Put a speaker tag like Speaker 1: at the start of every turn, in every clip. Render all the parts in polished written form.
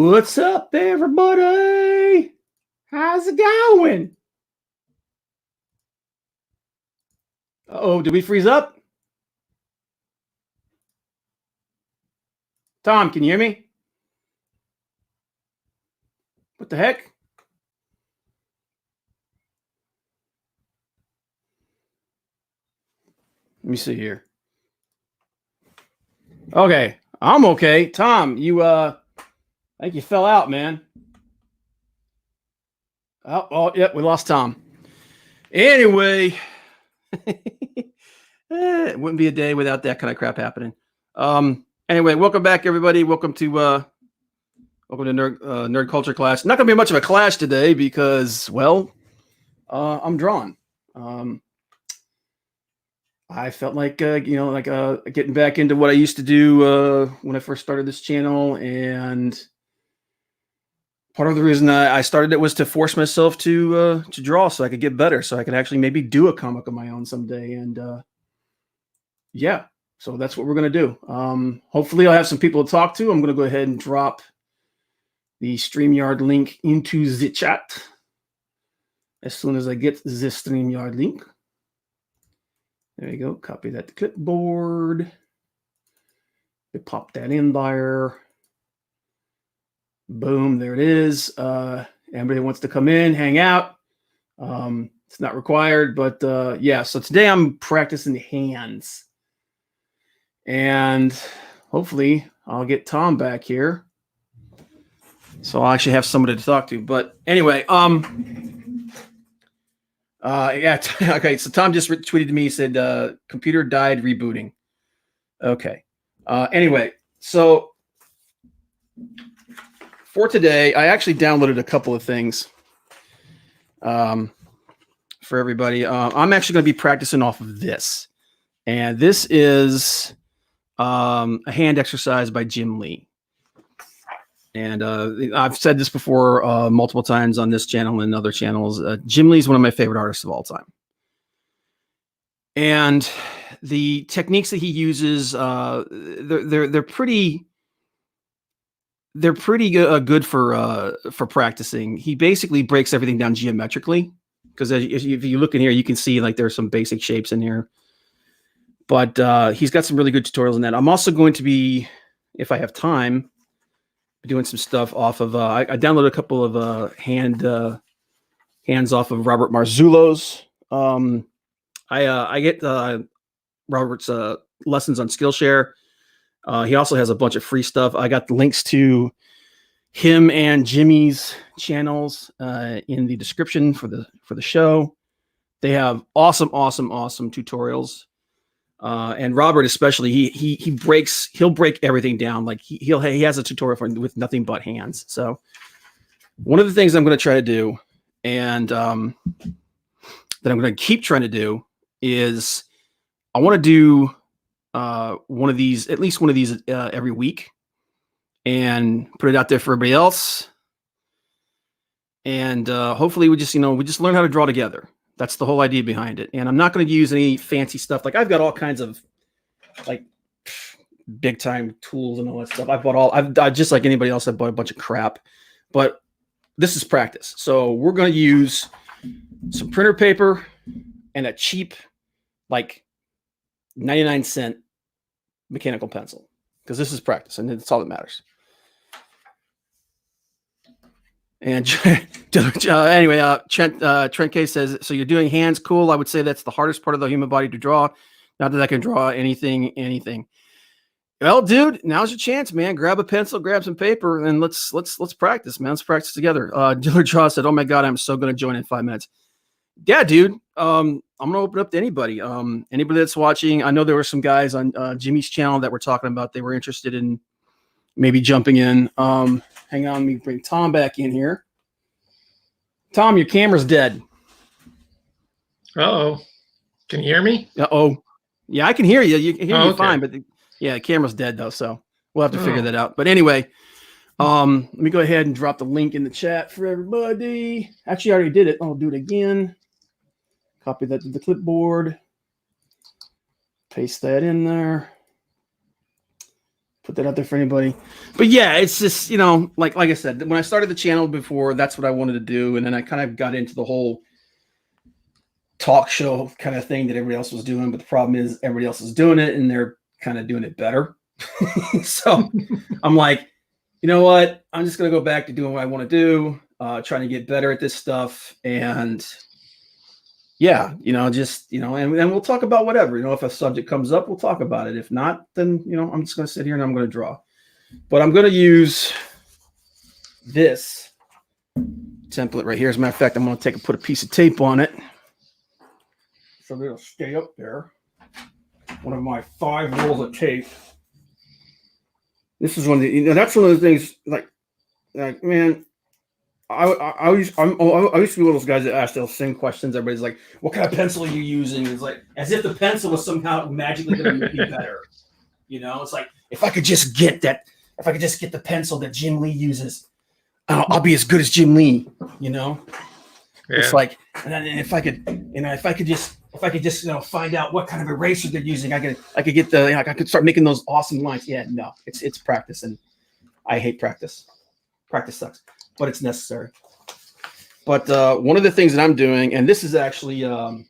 Speaker 1: What's up, everybody? How's it going? Uh-oh, did we freeze up? Tom, can you hear me? What the heck? Let me see here. Okay, I'm okay. Tom, I think you fell out, man. Oh, yep, we lost Tom. Anyway, it wouldn't be a day without that kind of crap happening. Anyway, welcome back, everybody. Welcome to Nerd Culture class. Not gonna be much of a class today because, well, I'm drawing. I felt like getting back into what I used to do when I first started this channel, and part of the reason I started it was to force myself to draw so I could get better, so I could actually maybe do a comic of my own someday. And yeah, so that's what we're gonna do. Hopefully, I'll have some people to talk to. I'm gonna go ahead and drop the StreamYard link into the chat as soon as I get the StreamYard link. There you go. Copy that to clipboard. We pop that in there. Boom. There it is. Anybody wants to come in, hang out. It's not required, but yeah. So today I'm practicing the hands. And hopefully I'll get Tom back here. So I'll actually have somebody to talk to. But anyway, yeah. Okay. So Tom just tweeted to me. He said, computer died rebooting. Okay. Anyway, so for today, I actually downloaded a couple of things for everybody. I'm actually going to be practicing off of this. And this is a hand exercise by Jim Lee. And I've said this before multiple times on this channel and other channels. Jim Lee is one of my favorite artists of all time. And the techniques that he uses, they're pretty good for practicing. He basically breaks everything down geometrically, because if you look in here, you can see like there's some basic shapes in here. But he's got some really good tutorials in that. I'm also going to be, if I have time, doing some stuff off of I downloaded a couple of hands off of Robert Marzullo's. I get Robert's lessons on Skillshare. He also has a bunch of free stuff. I got the links to him and Jimmy's channels in the description for the show. They have awesome tutorials. And Robert especially, he'll break everything down. Like he has a tutorial with nothing but hands. So one of the things I'm going to try to do, and that I'm going to keep trying to do, is I want to do at least one of these every week, and put it out there for everybody else. And hopefully we just learn how to draw together. That's the whole idea behind it. And I'm not going to use any fancy stuff. Like I've got all kinds of like big time tools and all that stuff. I just like anybody else, I bought a bunch of crap, but this is practice. So we're going to use some printer paper and a cheap, like 99-cent mechanical pencil, because this is practice and it's all that matters. And anyway, Trent K says, so you're doing hands. Cool. I would say that's the hardest part of the human body to draw. Not that I can draw anything. Well, dude, now's your chance, man. Grab a pencil, grab some paper, and let's practice, man. Let's practice together. Diller Draw said, oh my God, I'm so going to join in 5 minutes. Yeah, dude. I'm going to open up to anybody. Anybody that's watching. I know there were some guys on Jimmy's channel that were talking about they were interested in maybe jumping in. Hang on, let me bring Tom back in here. Tom, your camera's dead.
Speaker 2: Uh-oh. Can you hear me?
Speaker 1: Uh-oh. Yeah, I can hear you. You can hear me fine, but the camera's dead though, so we'll have to figure that out. But anyway, let me go ahead and drop the link in the chat for everybody. Actually, I already did it. I'll do it again. Copy that to the clipboard. Paste that in there. put that out there for anybody. But yeah, it's just, you know, like I said, when I started the channel before, that's what I wanted to do. And then I kind of got into the whole talk show kind of thing that everybody else was doing. But the problem is everybody else is doing it and they're kind of doing it better. So I'm like, you know what? I'm just going to go back to doing what I want to do, trying to get better at this stuff. And yeah, you know, just, you know, and we'll talk about whatever, you know, if a subject comes up, we'll talk about it. If not, then, you know, I'm just going to sit here and I'm going to draw. But I'm going to use this template right here. As a matter of fact, I'm going to put a piece of tape on it so it'll stay up there. One of my 5 rolls of tape. This is one of the, you know, that's one of the things, like man, I used to be one of those guys that ask those same questions. Everybody's like, what kind of pencil are you using? It's like, as if the pencil was somehow magically going to make me better. You know, it's like, if I could just get the pencil that Jim Lee uses, I'll be as good as Jim Lee, you know? Yeah. It's like, and then if I could just, you know, find out what kind of eraser they're using, I could get the, you know, I could start making those awesome lines. Yeah, no, it's practice, and I hate practice. Practice sucks, but it's necessary. But one of the things that I'm doing, and this is actually one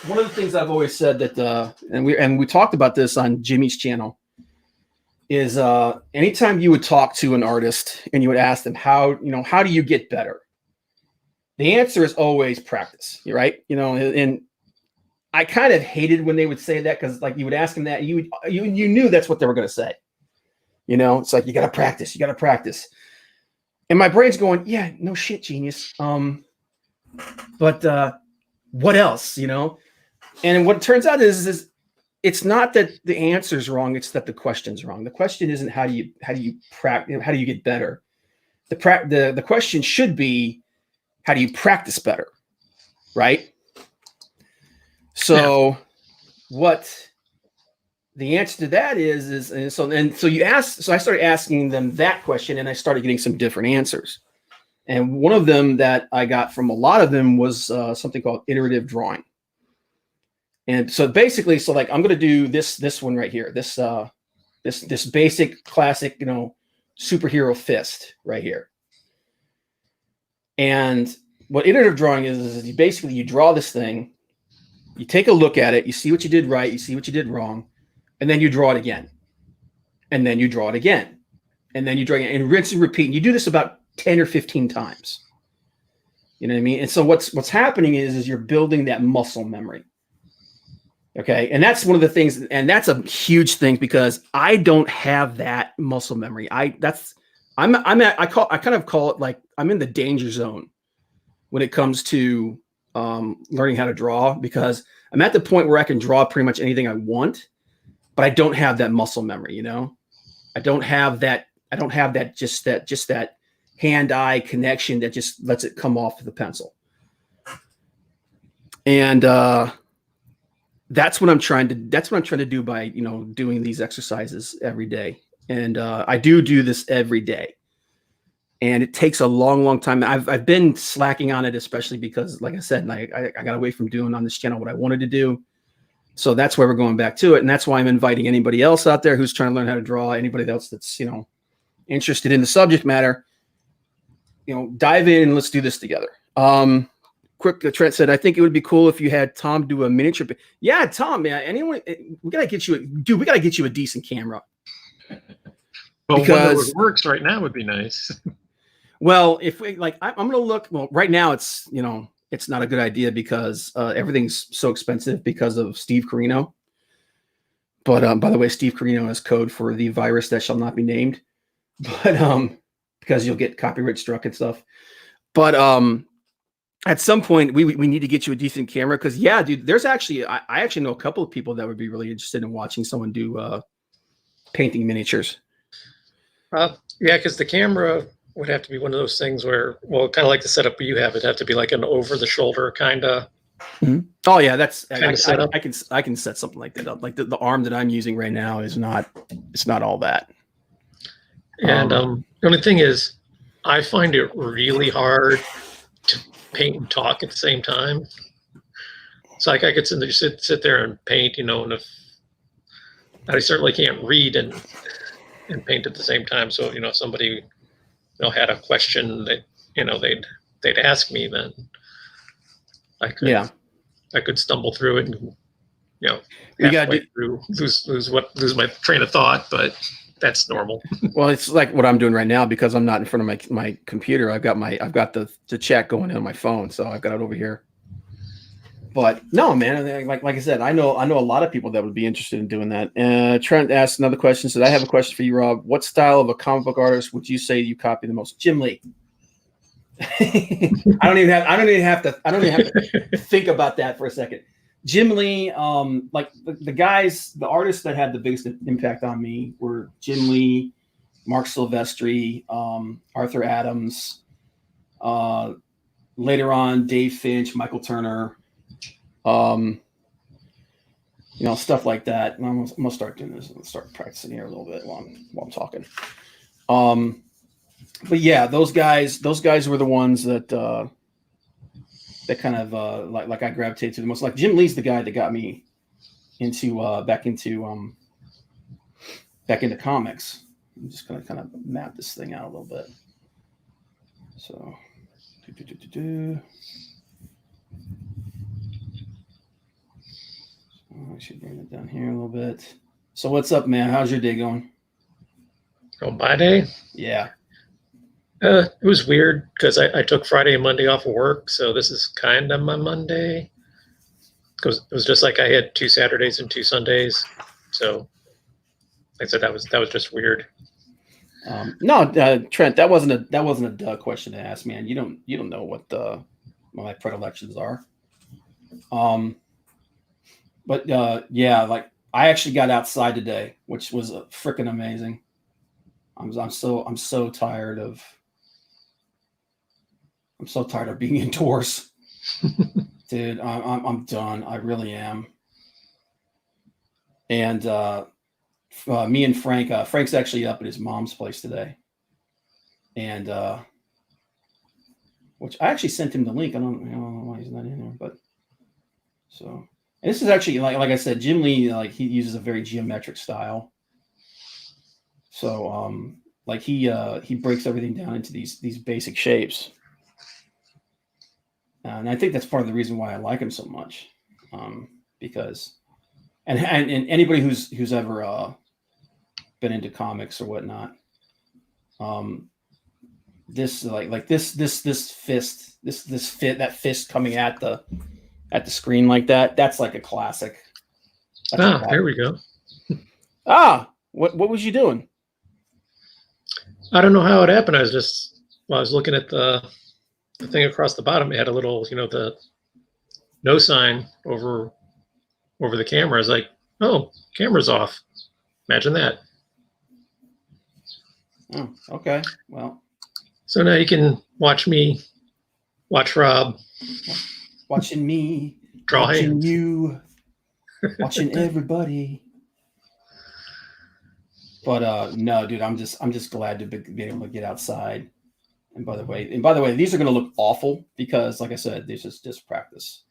Speaker 1: of the things I've always said that, and we talked about this on Jimmy's channel, is anytime you would talk to an artist and you would ask them how do you get better? The answer is always practice, right? You know, and I kind of hated when they would say that, because like you would ask them that, you knew that's what they were going to say. You know, it's like, you got to practice. And my brain's going, yeah, no shit, genius. But what else, you know? And what it turns out is it's not that the answer's wrong, it's that the question's wrong. The question isn't how do you practice, how do you get better? The question should be, how do you practice better? Right? So yeah. What the answer to that is so I started asking them that question, and I started getting some different answers. And one of them that I got from a lot of them was something called iterative drawing. And so basically, like I'm going to do this one right here, this basic classic, you know, superhero fist right here. And what iterative drawing is you draw this thing, you take a look at it, you see what you did right, you see what you did wrong, and then you draw it again. And then you draw it again. And then you draw it again, and rinse and repeat. And you do this about 10 or 15 times. You know what I mean? And so what's happening is you're building that muscle memory. Okay. And that's one of the things, and that's a huge thing, because I don't have that muscle memory. I kind of call it like I'm in the danger zone when it comes to learning how to draw, because I'm at the point where I can draw pretty much anything I want, but I don't have that muscle memory. You know, I don't have that just that hand-eye connection that just lets it come off the pencil. And that's what I'm trying to do by, you know, doing these exercises every day. And I do this every day. And it takes a long, long time. I've been slacking on it, especially because, like I said, I got away from doing on this channel what I wanted to do. So that's why we're going back to it. And that's why I'm inviting anybody else out there who's trying to learn how to draw, anybody else that's, you know, interested in the subject matter, you know, dive in and let's do this together. Trent said, I think it would be cool if you had Tom do a miniature. Yeah, Tom, man, we got to get you a decent camera.
Speaker 2: Well, because one that works right now would be nice.
Speaker 1: Well, if we I'm going to look. Well, right now it's not a good idea because everything's so expensive because of Steve Carino. But by the way, Steve Carino is code for the virus that shall not be named. But because you'll get copyright struck and stuff. But at some point we need to get you a decent camera, because yeah, dude, there's actually I actually know a couple of people that would be really interested in watching someone do painting miniatures.
Speaker 2: Yeah, because the camera would have to be one of those things where, well, kind of like the setup you have, it'd have to be like an over-the-shoulder kind of.
Speaker 1: Mm-hmm. Oh yeah, that's I can set something like that up. Like the arm that I'm using right now is not all that.
Speaker 2: And the only thing is, I find it really hard to paint and talk at the same time. It's like I could sit there and paint, you know, and if I certainly can't read and paint at the same time. So, if somebody, had a question that, they'd ask me, then I could stumble through it and,
Speaker 1: we got
Speaker 2: halfway through lose my train of thought, but that's normal.
Speaker 1: Well, it's like what I'm doing right now because I'm not in front of my computer. I've got the chat going on my phone, so I've got it over here. But no, man, like I said, I know a lot of people that would be interested in doing that. Trent asked another question. Said, I have a question for you, Rob. What style of a comic book artist would you say you copy the most? Jim Lee. I don't even have to think about that for a second. Jim Lee, like the artists that had the biggest impact on me were Jim Lee, Mark Silvestri, Arthur Adams, later on Dave Finch, Michael Turner, stuff like that. And I'm gonna start doing this and start practicing here a little bit while I'm talking. But yeah, those guys were the ones that kind of like I gravitated to the most. Like Jim Lee's the guy that got me into back into comics. I'm just gonna kind of map this thing out a little bit. So I should bring it down here a little bit. So what's up, man? How's your day going?
Speaker 2: Oh, my day?
Speaker 1: Yeah.
Speaker 2: It was weird because I took Friday and Monday off of work, so this is kind of my Monday. Because it was just like I had 2 Saturdays and 2 Sundays, so like I said, that was just weird.
Speaker 1: No, Trent, that wasn't a duh question to ask, man. You don't know what my predilections are. But yeah, like I actually got outside today, which was freaking amazing. I'm so tired of being indoors. Dude, I'm done. I really am. And me and Frank, Frank's actually up at his mom's place today. And which I actually sent him the link. I don't know why he's not in there, but so. And this is actually like I said, Jim Lee, like he uses a very geometric style. So like he breaks everything down into these basic shapes. And I think that's part of the reason why I like him so much. Because and anybody who's ever been into comics or whatnot, this fist coming at the screen like that's like a classic.
Speaker 2: There we go.
Speaker 1: What was you doing?
Speaker 2: I don't know how it happened. I was looking at the thing across the bottom. It had a little, the no sign over the camera. I was like, oh, camera's off. Imagine that.
Speaker 1: Oh, okay. Well,
Speaker 2: so now you can watch Rob.
Speaker 1: Watching me,
Speaker 2: draw
Speaker 1: watching
Speaker 2: hands.
Speaker 1: You, watching everybody. But no, dude, I'm just glad to be able to get outside. And by the way, these are going to look awful because, like I said, this is just practice.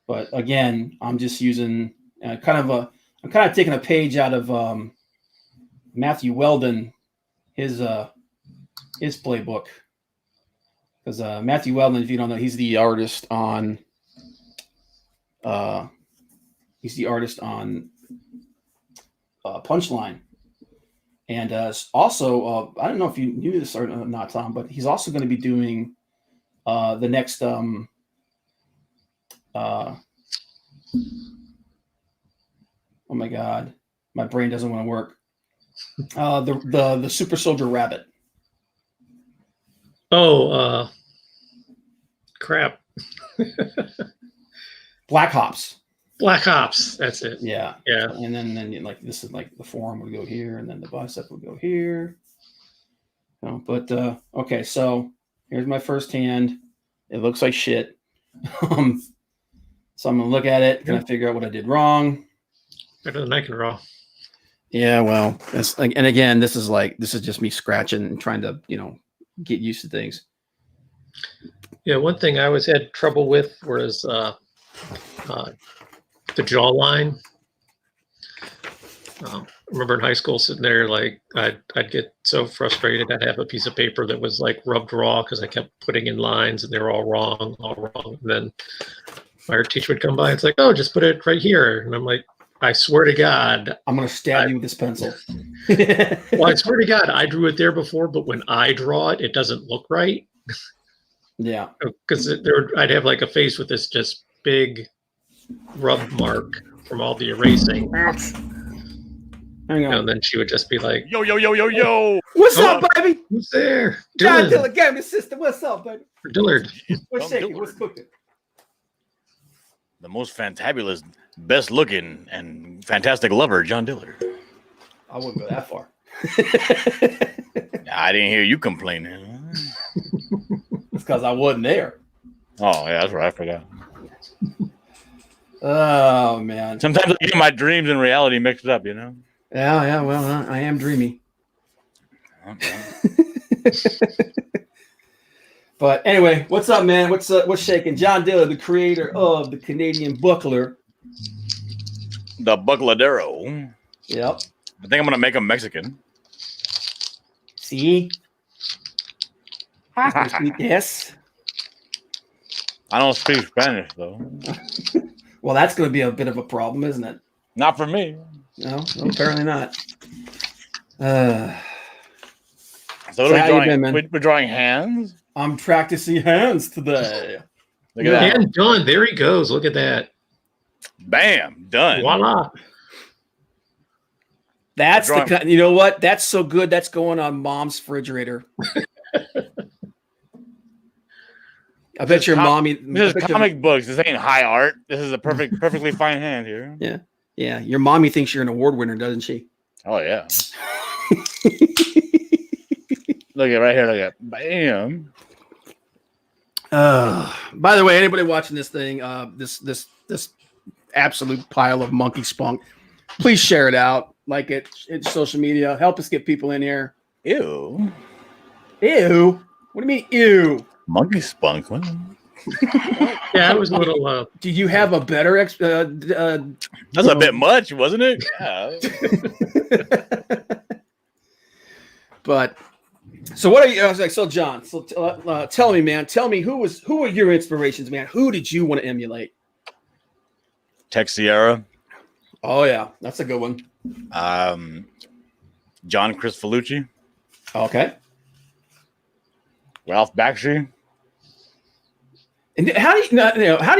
Speaker 1: But again, I'm just using I'm kind of taking a page out of Matthew Weldon, his playbook. Because Matthew Weldon, if you don't know, he's the artist on Punchline, and also I don't know if you knew this or not, Tom, but he's also going to be doing the next oh my god, my brain doesn't want to work. The Super Soldier Rabbit.
Speaker 2: Oh, crap.
Speaker 1: Black Hops.
Speaker 2: That's it.
Speaker 1: Yeah.
Speaker 2: Yeah.
Speaker 1: And then like this is like the forearm would go here, and then the bicep would go here. But okay, so here's my first hand. It looks like shit. So I'm gonna look at it, kind of figure out what I did wrong.
Speaker 2: Better than I can draw.
Speaker 1: Yeah, well, that's like, and again, this is just me scratching and trying to, get used to things.
Speaker 2: Yeah, one thing I always had trouble with was the jawline. I remember in high school sitting there, like I'd get so frustrated. I'd have a piece of paper that was like rubbed raw because I kept putting in lines and they were all wrong. And then my art teacher would come by. It's like, oh, just put it right here. And I'm like, I swear to God,
Speaker 1: I'm gonna stab you with this pencil.
Speaker 2: well, I swear to God, I drew it there before, but when I draw it, it doesn't look right.
Speaker 1: Yeah,
Speaker 2: because I'd have like a face with this just big rub mark from all the erasing.
Speaker 1: hang on.
Speaker 2: And then she would just be like,
Speaker 3: Yo, yo, yo, yo, yo.
Speaker 1: What's up, baby?
Speaker 2: who's there?
Speaker 1: John
Speaker 2: Dylan.
Speaker 1: Dillard, Gabby's sister. What's up, baby?
Speaker 2: Or Dillard.
Speaker 1: What's
Speaker 3: John
Speaker 1: shaking?
Speaker 3: Dillard.
Speaker 1: What's cooking?
Speaker 3: The most fantabulous, best looking, and fantastic lover, John Dillard.
Speaker 1: I wouldn't go that far.
Speaker 3: I didn't hear you complaining.
Speaker 1: It's because I wasn't there.
Speaker 3: Oh, yeah, that's right. I forgot.
Speaker 1: Oh man.
Speaker 3: Sometimes I get my dreams and reality mixed up, you know?
Speaker 1: Yeah. Well, I am dreamy.
Speaker 3: Okay.
Speaker 1: But anyway, what's up, man? What's shaking? John Dillard, the creator of the Canadian Buckler.
Speaker 3: The Buckladero.
Speaker 1: Yep.
Speaker 3: I think I'm going to make him Mexican.
Speaker 1: See? Yes.
Speaker 3: I don't speak Spanish, though.
Speaker 1: Well, that's going to be a bit of a problem, isn't it?
Speaker 3: Not for me.
Speaker 1: No, apparently not.
Speaker 3: So
Speaker 1: So how you
Speaker 3: drawing,
Speaker 1: been, man?
Speaker 3: we're drawing hands?
Speaker 1: I'm practicing hands today.
Speaker 3: Look at that.
Speaker 2: And done. There he goes. Look at that.
Speaker 3: Bam. Done.
Speaker 2: Voila.
Speaker 1: That's the
Speaker 3: Drawing.
Speaker 1: kind, you know what? That's so good. That's going on mom's refrigerator. I bet your mommy.
Speaker 3: This is comic books. This ain't high art. This is a perfectly fine hand here.
Speaker 1: Yeah, your mommy thinks you're an award winner, doesn't she?
Speaker 3: Oh, yeah. Look at right here. Look at bam.
Speaker 1: By the way, anybody watching this thing, this absolute pile of monkey spunk, please share it out. Like it in social media. Help us get people in here.
Speaker 3: Ew.
Speaker 1: Ew. What do you mean, ew?
Speaker 3: Monkey spunk. What?
Speaker 2: Yeah, I was a little.
Speaker 1: Did you have a better
Speaker 3: That's a bit much, wasn't it? Yeah.
Speaker 1: But so what are you? I was like, so John, so tell me, man. Tell me who are your inspirations, man? Who did you want to emulate?
Speaker 3: Tech Sierra.
Speaker 1: Oh yeah, that's a good one.
Speaker 3: John Chris Pallucci.
Speaker 1: Okay.
Speaker 3: Ralph Bakshi.
Speaker 1: And how do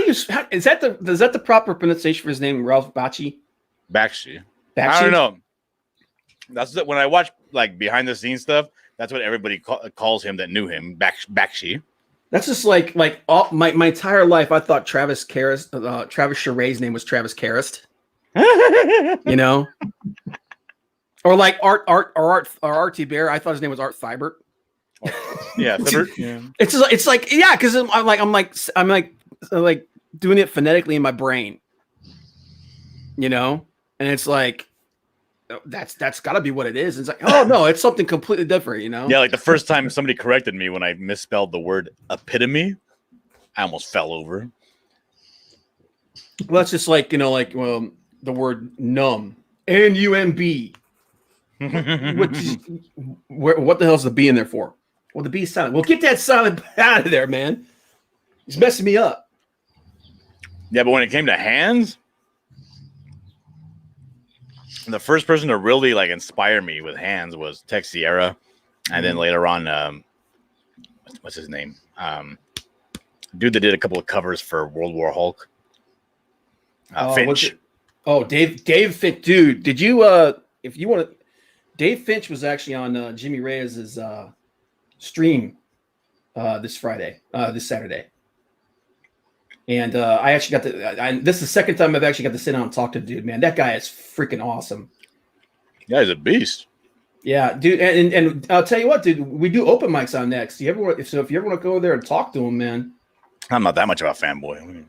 Speaker 1: you is that the proper pronunciation for his name, Ralph Bakshi?
Speaker 3: Bakshi.
Speaker 1: Bakshi?
Speaker 3: I don't know. That's when I watch like behind the scenes stuff. That's what everybody calls him that knew him. Bakshi.
Speaker 1: That's just like all my entire life. I thought Travis Charest's name was Travis Charest. You know, or like Art RT Bear. I thought his name was Art Thibert.
Speaker 3: Yeah,
Speaker 1: It's like yeah, because I'm like doing it phonetically in my brain. You know, and it's like that's got to be what it is. It's like, oh no, it's something completely different. You know?
Speaker 3: Yeah, like the first time somebody corrected me when I misspelled the word epitome, I almost fell over.
Speaker 1: Well, that's just like the word numb, NUMB. What the hell's the B in there for? Well, the B is silent. Well, get that silent out of there, man. He's messing me up.
Speaker 3: Yeah, but when it came to hands, the first person to really like inspire me with hands was Tech Sierra, and then later on, what's his name? Dude that did a couple of covers for World War Hulk. Finch.
Speaker 1: Dave Finch, dude. Did you if you want to, Dave Finch was actually on Jimmy Reyes's stream this Saturday, and I actually got to. This is the second time I've actually got to sit down and talk to the dude. Man, that guy is freaking awesome.
Speaker 3: Yeah, he's a beast.
Speaker 1: Yeah, dude, and I'll tell you what, dude. We do open mics on next. If you ever want to go over there and talk to him, man.
Speaker 3: I'm not that much of a fanboy.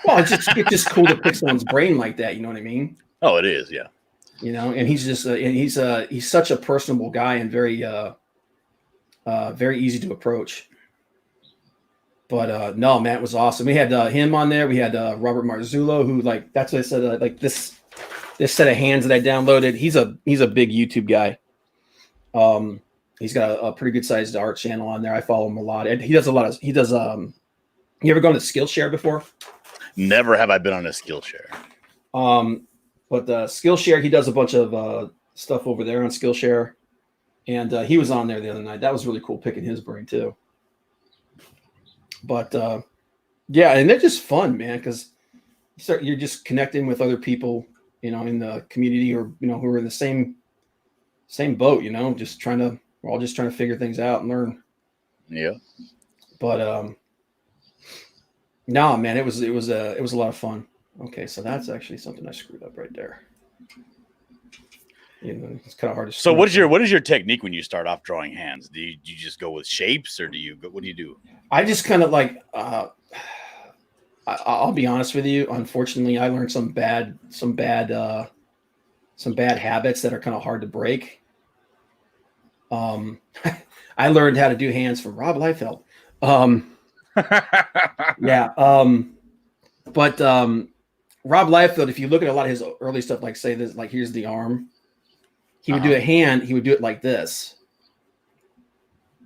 Speaker 1: Well, it's just cool to pick someone's brain like that. You know what I mean?
Speaker 3: Oh, it is. Yeah.
Speaker 1: You know, and he's just he's such a personable guy and very easy to approach. But no, man, it was awesome. We had him on there. We had Robert Marzullo, who that's what I said. this set of hands that I downloaded. He's a big YouTube guy. He's got a pretty good sized art channel on there. I follow him a lot. And he does you ever gone to Skillshare before?
Speaker 3: Never have I been on a Skillshare.
Speaker 1: But Skillshare, he does a bunch of stuff over there on Skillshare. And he was on there the other night. That was really cool, picking his brain too. But yeah, and they're just fun, man, because you're just connecting with other people, you know, in the community, or you know, who are in the same boat, you know, we're all just trying to figure things out and learn.
Speaker 3: Yeah.
Speaker 1: But no, man, it was a lot of fun. Okay, so that's actually something I screwed up right there. You know, it's kind of hard to.
Speaker 3: So what is your technique when you start off drawing hands? Do you just go with shapes, or what do you do?
Speaker 1: I just kind of like. I'll be honest with you. Unfortunately, I learned some bad habits that are kind of hard to break. I learned how to do hands from Rob Liefeld. Yeah. But Rob Liefeld, if you look at a lot of his early stuff, like say this, like here's the arm, he would do a hand. He would do it like this,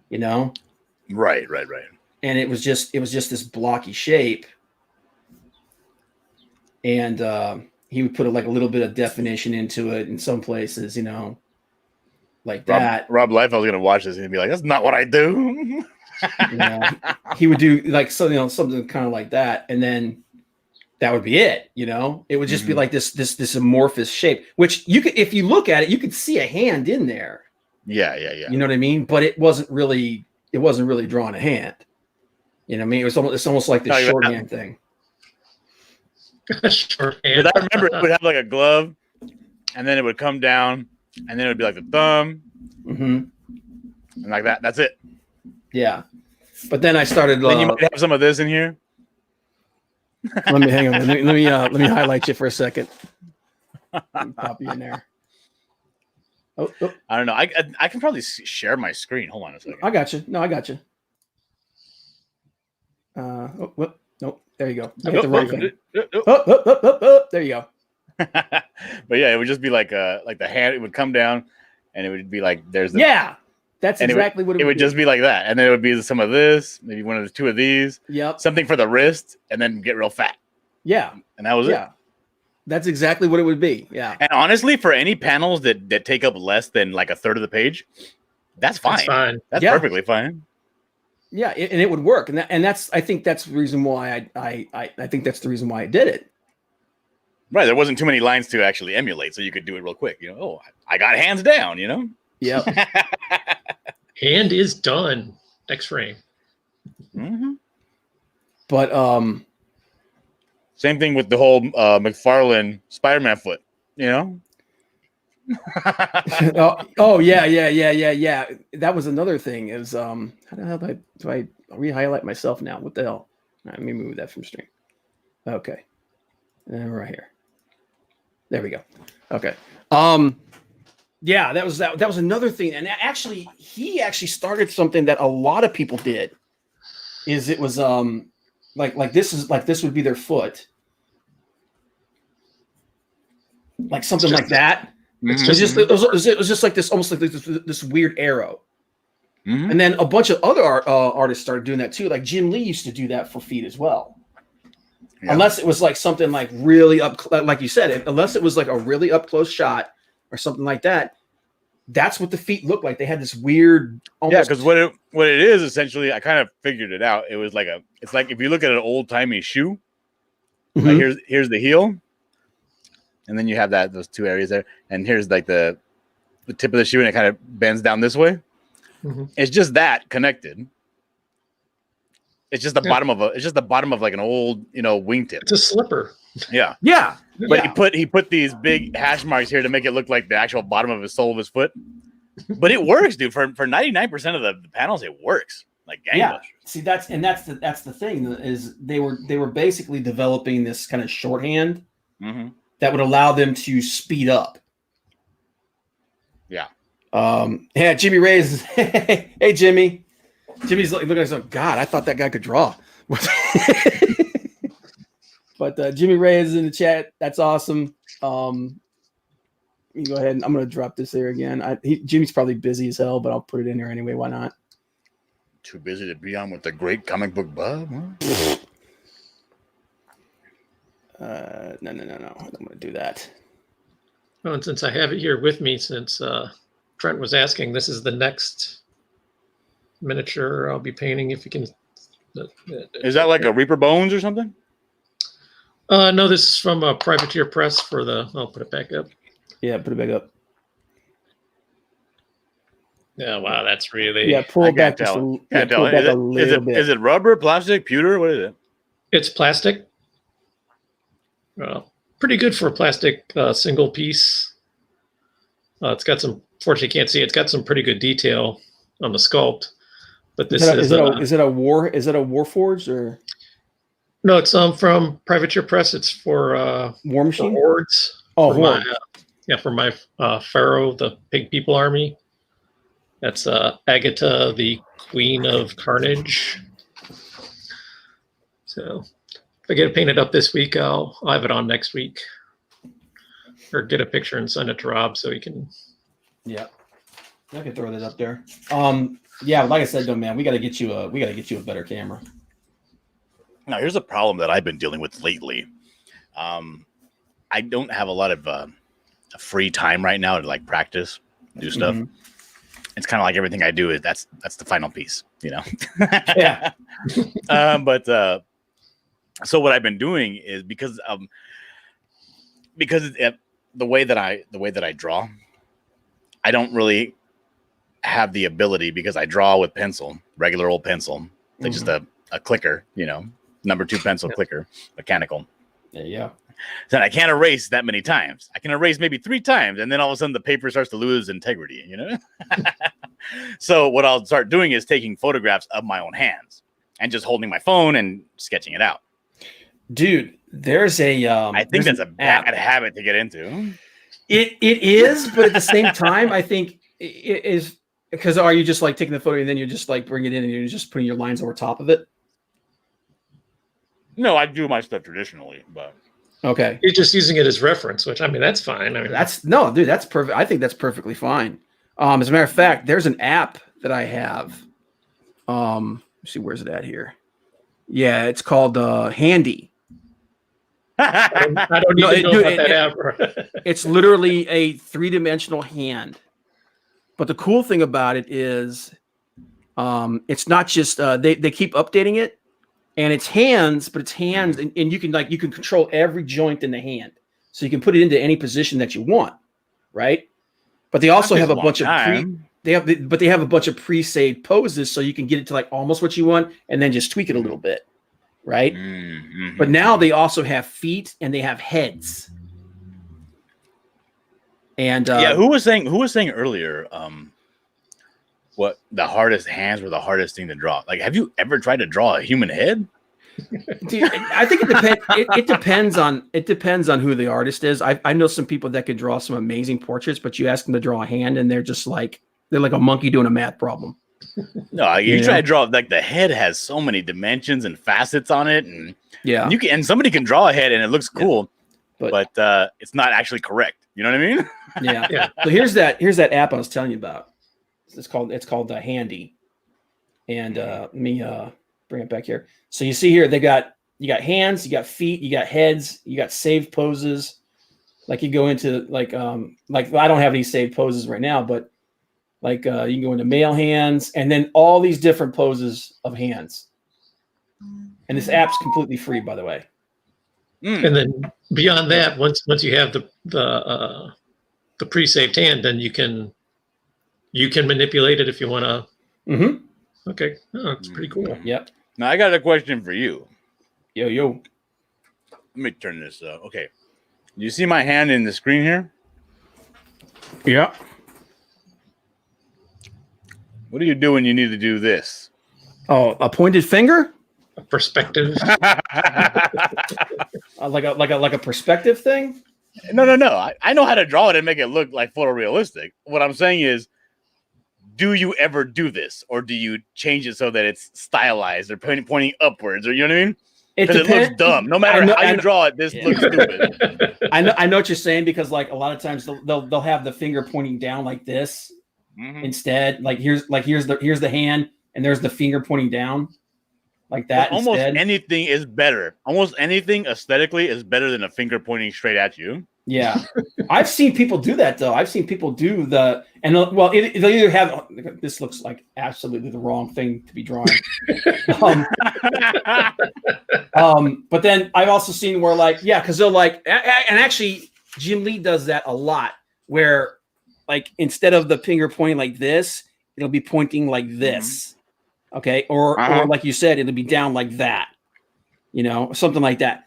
Speaker 1: you know?
Speaker 3: Right.
Speaker 1: And it was just this blocky shape. And he would put like a little bit of definition into it in some places, you know, like that.
Speaker 3: Rob Liefeld was gonna watch this and be like, "That's not what I do."
Speaker 1: You know, he would do like something kind of like that, and then that would be it. You know, it would just be like this amorphous shape, which you could, if you look at it, you could see a hand in there.
Speaker 3: Yeah.
Speaker 1: You know what I mean? But it wasn't really drawing a hand. You know what I mean? It's almost like the shorthand thing.
Speaker 2: Shorthand.
Speaker 3: I remember it would have like a glove, and then it would come down, and then it would be like the thumb, and like that. That's it.
Speaker 1: Yeah, but then I started.
Speaker 3: Then you might have some of this in here.
Speaker 1: Let me hang on. Let me highlight you for a second. Pop you in there. Oh.
Speaker 3: I don't know. I can probably share my screen. Hold on a second.
Speaker 1: I got you. No, I got you. Nope. There you go. I hit the right thing. There you go.
Speaker 3: But yeah, it would just be like the hand. It would come down, and it would be like there's the
Speaker 1: That's exactly what
Speaker 3: it would just be like that, and then it would be some of this, maybe one of the two of these.
Speaker 1: Yep.
Speaker 3: Something for the wrist, and then get real fat.
Speaker 1: Yeah.
Speaker 3: And that was it.
Speaker 1: That's exactly what it would be. Yeah.
Speaker 3: And honestly, for any panels that take up less than like a third of the page, that's fine. That's perfectly fine.
Speaker 1: Yeah, and it would work, and that's I think that's the reason why I think that's the reason why I did it.
Speaker 3: Right, there wasn't too many lines to actually emulate, so you could do it real quick. You know, oh, I got hands down. You know.
Speaker 1: Yeah.
Speaker 2: Hand is done. Next frame.
Speaker 1: But
Speaker 3: same thing with the whole McFarlane Spider-Man foot. You know.
Speaker 1: oh yeah. That was another thing. Is how the hell do I re-highlight myself now? What the hell? All right, let me move that from stream. Okay, and right here. There we go. Okay. Yeah, that was another thing, and actually, he actually started something that a lot of people did. Is it was like this would be their foot, like something like that. It was just like this, almost like this weird arrow. And then a bunch of other artists started doing that too. Like Jim Lee used to do that for feet as well. Yeah. Unless it was like something like really up, like you said, unless it was like a really up close shot or something like that. That's what the feet looked like. They had this weird.
Speaker 3: Almost... Yeah, because what it is essentially, I kind of figured it out. It was like it's like if you look at an old timey shoe, like here's the heel. And then you have those two areas there, and here's like the tip of the shoe, and it kind of bends down this way. It's just that connected. It's just the bottom of like an old, wingtip.
Speaker 2: It's a slipper.
Speaker 3: Yeah. But he put these big hash marks here to make it look like the actual bottom of his sole of his foot. But it works, dude. For 99% of the panels, it works like gangbusters.
Speaker 1: Yeah. See, that's the thing is they were basically developing this kind of shorthand. That would allow them to speed up.
Speaker 3: Yeah.
Speaker 1: Yeah, Jimmy Reyes. Hey, Jimmy. Jimmy's looking at us. God, I thought that guy could draw. But Jimmy Reyes is in the chat. That's awesome. You go ahead and I'm going to drop this there again. Jimmy's probably busy as hell, but I'll put it in there anyway. Why not?
Speaker 3: Too busy to be on with the great comic book Bob. Huh?
Speaker 1: No. I don't want to do that.
Speaker 2: Oh, and since I have it here with me, since Trent was asking, this is the next miniature I'll be painting. If you can.
Speaker 3: Is that like a Reaper Bones or something?
Speaker 2: No, this is from a Privateer Press for the. I'll put it back up.
Speaker 1: Yeah, put it back up.
Speaker 2: Yeah, wow, that's really.
Speaker 1: Yeah, pull it back just
Speaker 3: Can't
Speaker 1: pull
Speaker 3: tell.
Speaker 1: it back a little bit.
Speaker 3: Is it rubber, plastic, pewter? What is it?
Speaker 2: It's plastic. Pretty good for a plastic single piece. It's got some. Fortunately, you can't see. It's got some pretty good detail on the sculpt. But this is it a Warforged or? No, it's from Privateer Press. It's for
Speaker 1: War Machine
Speaker 2: Hordes.
Speaker 1: Oh,
Speaker 2: for my Pharaoh, the Pig People Army. That's Agatha, the Queen of Carnage. So if I get it painted up this week, I'll have it on next week. Or get a picture and send it to Rob so he can.
Speaker 1: Yeah, I can throw that up there. Yeah, like I said, though, man, we got to get you a better camera.
Speaker 3: Now, here's a problem that I've been dealing with lately. I don't have a lot of free time right now to like practice, do stuff. Mm-hmm. It's kind of like everything I do is that's the final piece, you know?
Speaker 1: Yeah.
Speaker 3: So what I've been doing is because the way that I draw, I don't really have the ability because I draw with pencil, regular old pencil, like just a clicker, you know, number 2 pencil clicker, mechanical.
Speaker 1: Yeah.
Speaker 3: Then I can't erase that many times. I can erase maybe 3 times, and then all of a sudden the paper starts to lose integrity, you know? So what I'll start doing is taking photographs of my own hands and just holding my phone and sketching it out.
Speaker 1: Dude, there's a
Speaker 3: I think that's a bad habit to get into.
Speaker 1: It is, but at the same time, I think it is because are you just like taking the photo and then you just like bring it in and you're just putting your lines over top of it?
Speaker 3: No, I do my stuff traditionally, but
Speaker 1: okay.
Speaker 2: You're just using it as reference, which I mean that's fine. I mean
Speaker 1: that's perfect. I think that's perfectly fine. As a matter of fact, there's an app that I have. Let's see, where's it at here? Yeah, it's called Handi.
Speaker 2: I don't even know about that app.
Speaker 1: It's literally a 3-dimensional hand. But the cool thing about it is it's not just they keep updating it, and it's hands, but it's hands, and you can control every joint in the hand. So you can put it into any position that you want, right? But they also have a bunch of they have a bunch of pre-saved poses, so you can get it to like almost what you want and then just tweak it a little bit. Right. Mm-hmm. But now they also have feet and they have heads. And
Speaker 3: who was saying earlier what the hardest hands were the hardest thing to draw? Like, have you ever tried to draw a human head?
Speaker 1: Dude, I think it depends. It depends on who the artist is. I know some people that could draw some amazing portraits, but you ask them to draw a hand and they're like a monkey doing a math problem.
Speaker 3: No, you try to draw like the head has so many dimensions and facets on it, and somebody can draw a head and it looks cool, but it's not actually correct. You know what I mean?
Speaker 1: Yeah. So here's that app I was telling you about. It's called Handi, and let me bring it back here. So you see here you got hands, you got feet, you got heads, you got saved poses. Like you go into like I don't have any saved poses right now, but like you can go into male hands and then all these different poses of hands. And this app's completely free, by the way.
Speaker 2: And then beyond that, once you have the pre-saved hand, then you can manipulate it if you want to.
Speaker 1: Mm-hmm.
Speaker 2: Okay, it's pretty cool.
Speaker 1: Yep.
Speaker 3: Now I got a question for you.
Speaker 1: Yo.
Speaker 3: Let me turn this. Okay. You see my hand in the screen here?
Speaker 1: Yeah.
Speaker 3: What do you do when you need to do this?
Speaker 1: Oh, a pointed finger?
Speaker 2: A perspective.
Speaker 1: like a perspective thing?
Speaker 3: No. I know how to draw it and make it look like photorealistic. What I'm saying is, do you ever do this, or do you change it so that it's stylized or pointing upwards, or you know what I mean?
Speaker 1: It
Speaker 3: Because it looks
Speaker 1: depends.
Speaker 3: dumb. No matter how you draw it, this looks stupid.
Speaker 1: I know what you're saying, because like a lot of times they'll have the finger pointing down like this instead. Like here's the hand and there's the finger pointing down like that.
Speaker 3: But almost
Speaker 1: instead.
Speaker 3: anything is better. Almost anything aesthetically is better than a finger pointing straight at you.
Speaker 1: Yeah, I've seen people do that though. I've seen people do they'll either have, this looks like absolutely the wrong thing to be drawing. But then I've also seen where like, yeah, because they'll like, and actually Jim Lee does that a lot, where like instead of the finger pointing like this, it'll be pointing like this, okay, or like you said, it'll be down like that, something like that.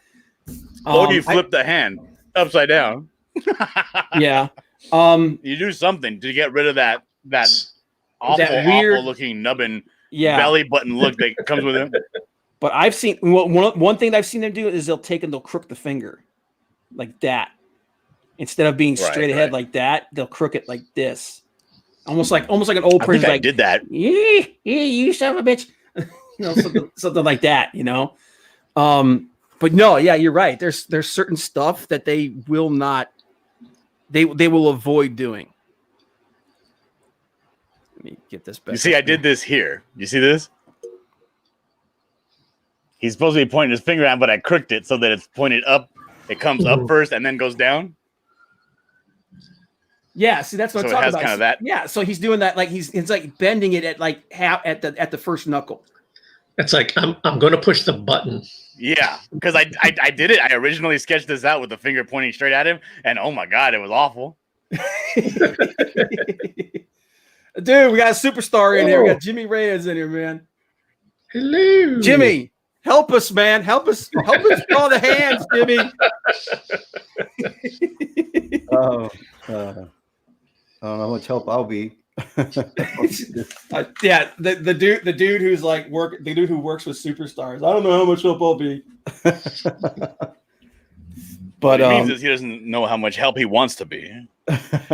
Speaker 3: Or you flip the hand upside down.
Speaker 1: Yeah.
Speaker 3: You do something to get rid of that awful looking nubbin belly button look that comes with it.
Speaker 1: But I've seen one thing that I've seen them do is they'll take and they'll crook the finger like that. Instead of being straight ahead like that, they'll crook it like this. Almost like an old person.
Speaker 3: I did that.
Speaker 1: Yeah, you son of a bitch. Something like that, But no, yeah, you're right. There's certain stuff that they will not, they will avoid doing. Let me get this back.
Speaker 3: You see, I did this here. You see this? He's supposed to be pointing his finger out, but I crooked it so that it's pointed up. It comes up first and then goes down.
Speaker 1: Yeah, see, that's what I'm talking about.
Speaker 3: Kind of that.
Speaker 1: Yeah, so he's doing that, like he's like bending it at like half at the first knuckle.
Speaker 2: It's like I'm going to push the button. Yeah,
Speaker 3: because I did it. I originally sketched this out with the finger pointing straight at him, and oh my god, it was awful.
Speaker 1: Dude, we got a superstar in here. We got Jimmy Reyes in here, man.
Speaker 2: Hello,
Speaker 1: Jimmy. Help us, man. Help us draw the hands, Jimmy.
Speaker 4: I don't know how much help I'll be.
Speaker 1: Yeah, the dude who's like the dude who works with superstars. I don't know how much help I'll be. But
Speaker 3: what it means is he doesn't know how much help he wants to be.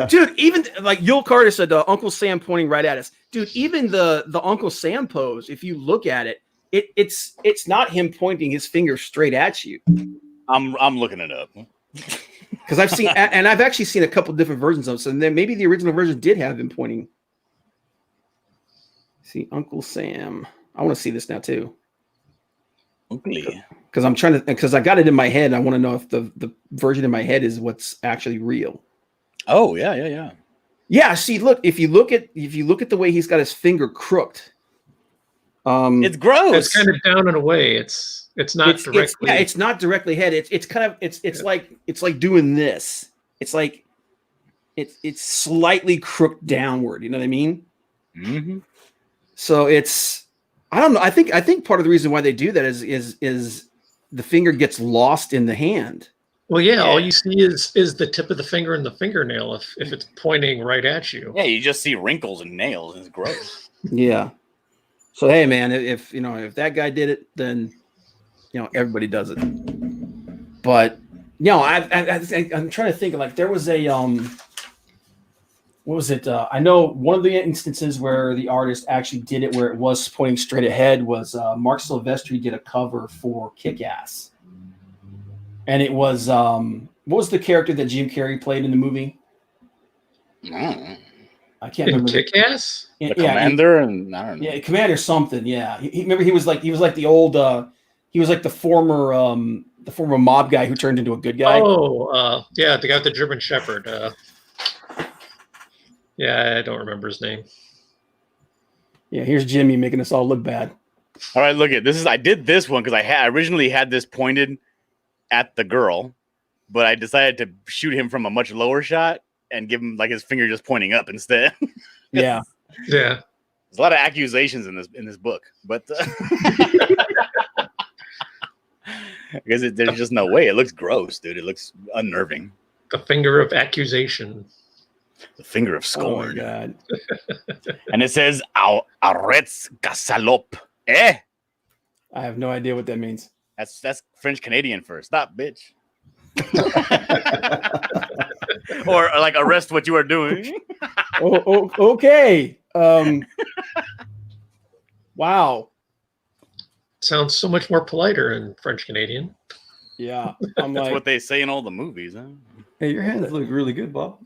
Speaker 1: Dude, even like Yul Carter said, Uncle Sam pointing right at us. Dude, even the Uncle Sam pose, if you look at it, it's not him pointing his finger straight at you.
Speaker 3: I'm looking it up.
Speaker 1: Because I've seen, and I've actually seen a couple different versions of it. So then maybe the original version did have him pointing. See, Uncle Sam. I want to see this now too. Because I'm trying to, because I got it in my head. I want to know if the version in my head is what's actually real.
Speaker 3: Oh yeah.
Speaker 1: Yeah. See, look, if you look at the way he's got his finger crooked,
Speaker 3: it's gross.
Speaker 2: It's kind of down and away. It's not directly.
Speaker 1: It's not directly head. It's kind of it's like doing this. It's like it's slightly crooked downward. You know what I mean?
Speaker 3: Mm-hmm.
Speaker 1: So I don't know. I think part of the reason why they do that is the finger gets lost in the hand.
Speaker 2: Well, yeah. All you see is the tip of the finger and the fingernail if it's pointing right at you.
Speaker 3: Yeah, you just see wrinkles and nails. It's gross.
Speaker 1: Yeah. So hey, man, if that guy did it, then everybody does it. But I'm trying to think. Like there was a what was it? I know one of the instances where the artist actually did it where it was pointing straight ahead was Mark Silvestri did a cover for Kick-Ass, and it was what was the character that Jim Carrey played in the movie? I can't remember.
Speaker 2: Kick-Ass?
Speaker 3: The Commander, and I don't know.
Speaker 1: Yeah, Commander something. Yeah, he remember he was like the old he was like the former mob guy who turned into a good guy.
Speaker 2: Oh, yeah, the guy with the German Shepherd. Yeah, I don't remember his name.
Speaker 1: Yeah, here's Jimmy making us all look bad.
Speaker 3: All right, look at this. I did this one because I originally had this pointed at the girl, but I decided to shoot him from a much lower shot and give him like his finger just pointing up instead.
Speaker 1: Yeah.
Speaker 2: Yeah.
Speaker 3: There's a lot of accusations in this book, but because there's just no way. It looks gross, dude. It looks unnerving.
Speaker 2: The finger of accusation.
Speaker 3: The finger of scorn.
Speaker 1: Oh my God.
Speaker 3: And it says Arrêtez Casalop. Eh?
Speaker 1: I have no idea what that means.
Speaker 3: That's French Canadian for stop, bitch. Or like arrest what you are doing.
Speaker 1: Okay. Wow.
Speaker 2: sounds so much more politer in French Canadian.
Speaker 1: Yeah, I'm
Speaker 3: That's
Speaker 1: like,
Speaker 3: what they say in all the movies, huh?
Speaker 4: Hey, your hands look really good, Bob.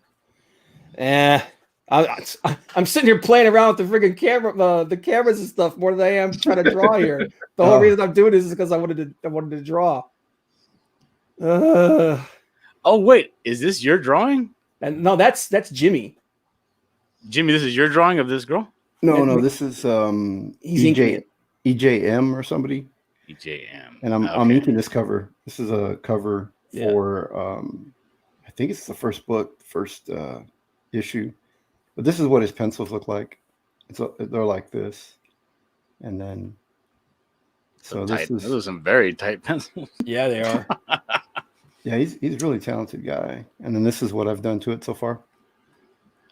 Speaker 1: I'm sitting here playing around with the freaking camera, the cameras and stuff more than I am trying to draw here. The whole
Speaker 4: Oh.
Speaker 1: reason I'm doing this is because I wanted to draw.
Speaker 3: Oh wait, is this your drawing,
Speaker 1: And no, that's Jimmy.
Speaker 3: Jimmy? This is your drawing of this girl,
Speaker 4: No, this is
Speaker 1: He's inking it.
Speaker 4: EJM or somebody,
Speaker 3: EJM.
Speaker 4: and I'm
Speaker 3: Okay.
Speaker 4: inking this cover. This is a cover
Speaker 1: Yeah.
Speaker 4: for I think it's the first book, first issue. But this is what his pencils look like. They're like this, and then so
Speaker 3: tight.
Speaker 4: this is
Speaker 3: Those are some very tight pencils.
Speaker 1: Yeah, they are.
Speaker 4: yeah. He's a really talented guy, and then this is what I've done to it so far.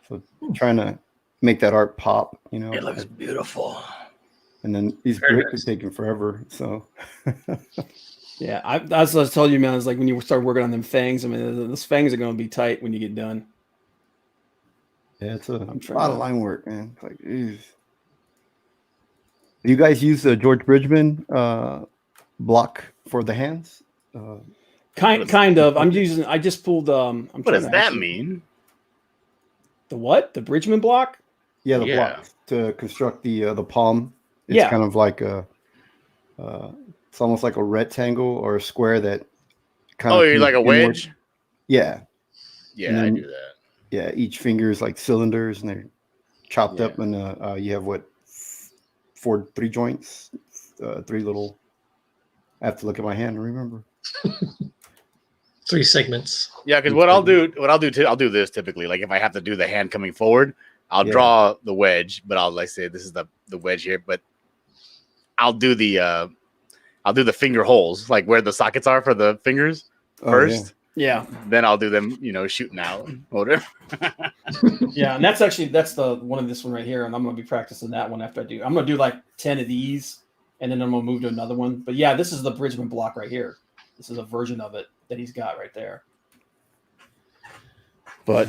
Speaker 4: So trying to make that art pop, you know.
Speaker 3: It looks beautiful.
Speaker 4: And then these
Speaker 2: Very
Speaker 4: bricks
Speaker 2: nice.
Speaker 4: are taking forever. So
Speaker 1: Yeah, that's what I told you, man. It's like when you start working on them fangs. I mean, those fangs are going to be tight when you get done.
Speaker 4: yeah, it's a
Speaker 1: I'm trying
Speaker 4: lot
Speaker 1: to-
Speaker 4: of line work, man. It's like, eesh. Do you guys use the George Bridgman block for the hands?
Speaker 1: Kind of. I just pulled. I'm
Speaker 3: What
Speaker 1: trying
Speaker 3: does
Speaker 1: to
Speaker 3: that
Speaker 1: actually-
Speaker 3: mean?
Speaker 1: The what? The Bridgman block?
Speaker 4: Yeah, the
Speaker 3: Yeah.
Speaker 4: block to construct the palm. It's
Speaker 1: Yeah.
Speaker 4: kind of like it's almost like a rectangle or a square that kind
Speaker 3: Oh,
Speaker 4: of
Speaker 3: you're like a
Speaker 4: inward.
Speaker 3: wedge.
Speaker 4: Yeah,
Speaker 3: Yeah,
Speaker 4: And
Speaker 3: I
Speaker 4: then-
Speaker 3: do that.
Speaker 4: yeah. Each finger is like cylinders, and they're chopped
Speaker 3: Yeah.
Speaker 4: up, and you have what 3 joints, 3 little. I have to look at my hand and remember.
Speaker 2: 3 segments.
Speaker 3: Yeah, because I'll do this typically. Like if I have to do the hand coming forward, I'll
Speaker 4: Yeah.
Speaker 3: draw the wedge, but I'll like say this is the wedge here, but I'll do the finger holes, like where the sockets are for the fingers
Speaker 4: Oh,
Speaker 3: first.
Speaker 1: Yeah,
Speaker 3: Then I'll do them, shooting out. Whatever.
Speaker 1: yeah, and that's the one of this one right here, and I'm going to be practicing that one after I do. I'm going to do like 10 of these, and then I'm going to move to another one. But yeah, this is the Bridgman block right here. This is a version of it that he's got right there. But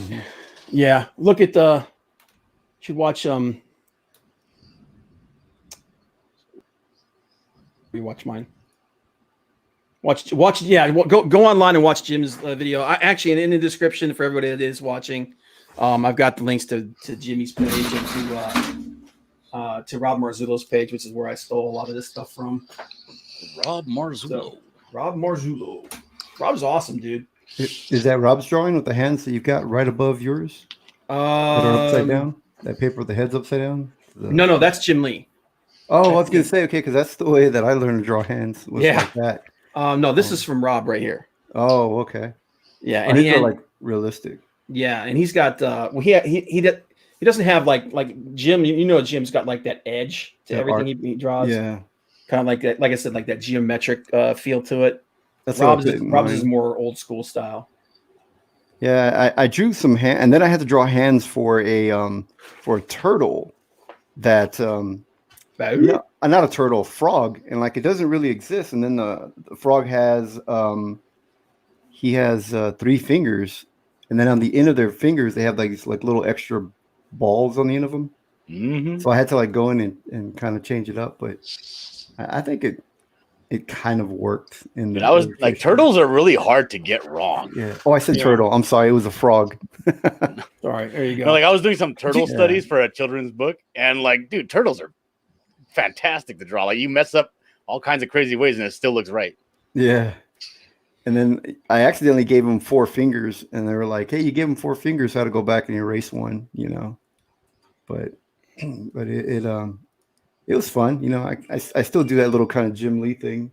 Speaker 1: yeah, look at the. Should watch We watch mine. Watch. Yeah, go online and watch Jim's video. I actually in the description for everybody that is watching, I've got the links to Jimmy's page and to Rob Marzullo's page, which is where I stole a lot of this stuff from.
Speaker 3: Rob Marzullo.
Speaker 1: So, Rob Marzullo. Rob's awesome, dude.
Speaker 4: Is that Rob's drawing with the hands that you've got right above yours that are upside down? That paper with the heads upside down?
Speaker 1: No, that's Jim Lee.
Speaker 4: Oh, I was gonna say, okay, because that's the way that I learned to draw hands. Was
Speaker 1: Yeah.
Speaker 4: like that.
Speaker 1: No, this is from Rob right here.
Speaker 4: Oh, okay.
Speaker 1: Yeah,
Speaker 4: And
Speaker 1: and
Speaker 4: these
Speaker 1: he
Speaker 4: are
Speaker 1: had,
Speaker 4: like realistic.
Speaker 1: yeah, and he's got he doesn't have like Jim. Jim's got like that edge to
Speaker 4: The
Speaker 1: everything
Speaker 4: art.
Speaker 1: he draws.
Speaker 4: Yeah,
Speaker 1: Kind of like that. Like I said, like that geometric feel to it.
Speaker 4: that's what I
Speaker 1: Rob's
Speaker 4: put in
Speaker 1: is
Speaker 4: mine.
Speaker 1: more old school style.
Speaker 4: Yeah, I drew some hand, and then I had to draw hands for a turtle that not a turtle, frog, and like it doesn't really exist. And then the frog has he has 3 fingers, and then on the end of their fingers they have like these like little extra balls on the end of them.
Speaker 3: Mm-hmm.
Speaker 4: So I had to like go in and kind of change it up, but I think it kind of worked. In
Speaker 3: But
Speaker 4: the
Speaker 3: I was like,
Speaker 4: illustration.
Speaker 3: turtles are really hard to get wrong.
Speaker 4: Yeah. Oh, I said
Speaker 1: Yeah.
Speaker 4: turtle. I'm sorry. It was a frog.
Speaker 1: All right, there you go.
Speaker 3: Like I was doing some turtle
Speaker 4: Yeah.
Speaker 3: studies for a children's book, and like, dude, turtles are fantastic to draw. Like you mess up all kinds of crazy ways, and it still looks right.
Speaker 4: Yeah. And then I accidentally gave him 4 fingers, and they were like, "Hey, you gave him 4 fingers. How to go back and erase one?" But it was fun. I still do that little kind of Jim Lee thing,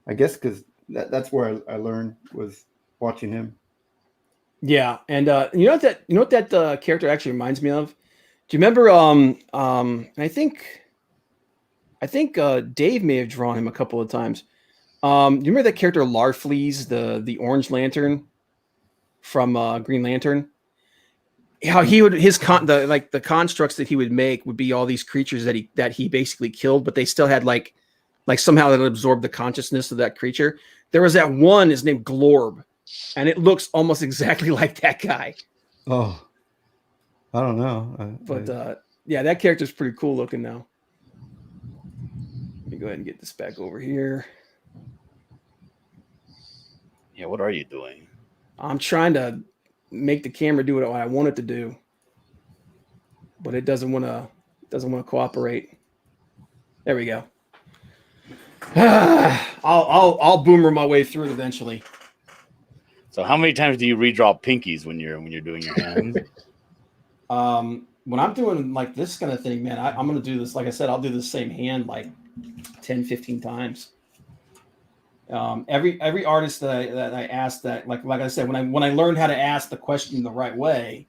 Speaker 4: I guess, because that's where I learned was watching him.
Speaker 1: Yeah, and you know what that character actually reminds me of? Do you remember? I think Dave may have drawn him a couple of times. Do you remember that character Larfleeze, the Orange Lantern from Green Lantern? How he would the constructs that he would make would be all these creatures that he basically killed, but they still had like somehow that absorbed the consciousness of that creature. There was that one, his name Glorb, and it looks almost exactly like that guy.
Speaker 4: Oh, I don't know.
Speaker 1: But yeah, that character's pretty cool looking now. me go ahead and get this back over here.
Speaker 3: Yeah, what are you doing?
Speaker 1: I'm trying to make the camera do what I want it to do, but it doesn't want to cooperate. There we go. I'll boomer my way through it eventually.
Speaker 3: So how many times do you redraw pinkies when you're doing your hands?
Speaker 1: When I'm doing like this kind of thing, man, I'm going to do this. Like I said, I'll do the same hand like 10, 15 times. Every artist that I asked that, like I said, when I learned how to ask the question the right way,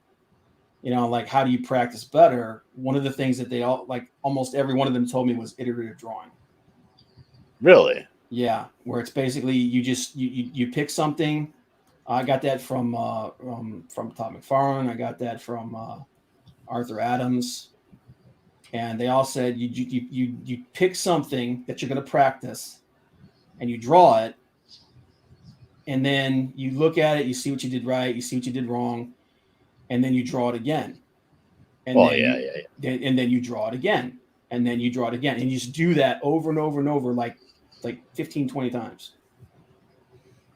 Speaker 1: like how do you practice better? One of the things that they all, like almost every one of them told me was iterative drawing.
Speaker 3: Really?
Speaker 1: Yeah. Where it's basically, you pick something. I got that from Todd McFarlane. I got that from Arthur Adams, and they all said you pick something that you're going to practice, and you draw it, and then you look at it, you see what you did right, you see what you did wrong, and then you draw it again, and and then you draw it again, and then you draw it again, and you just do that over and over and over, like 15, 20 times.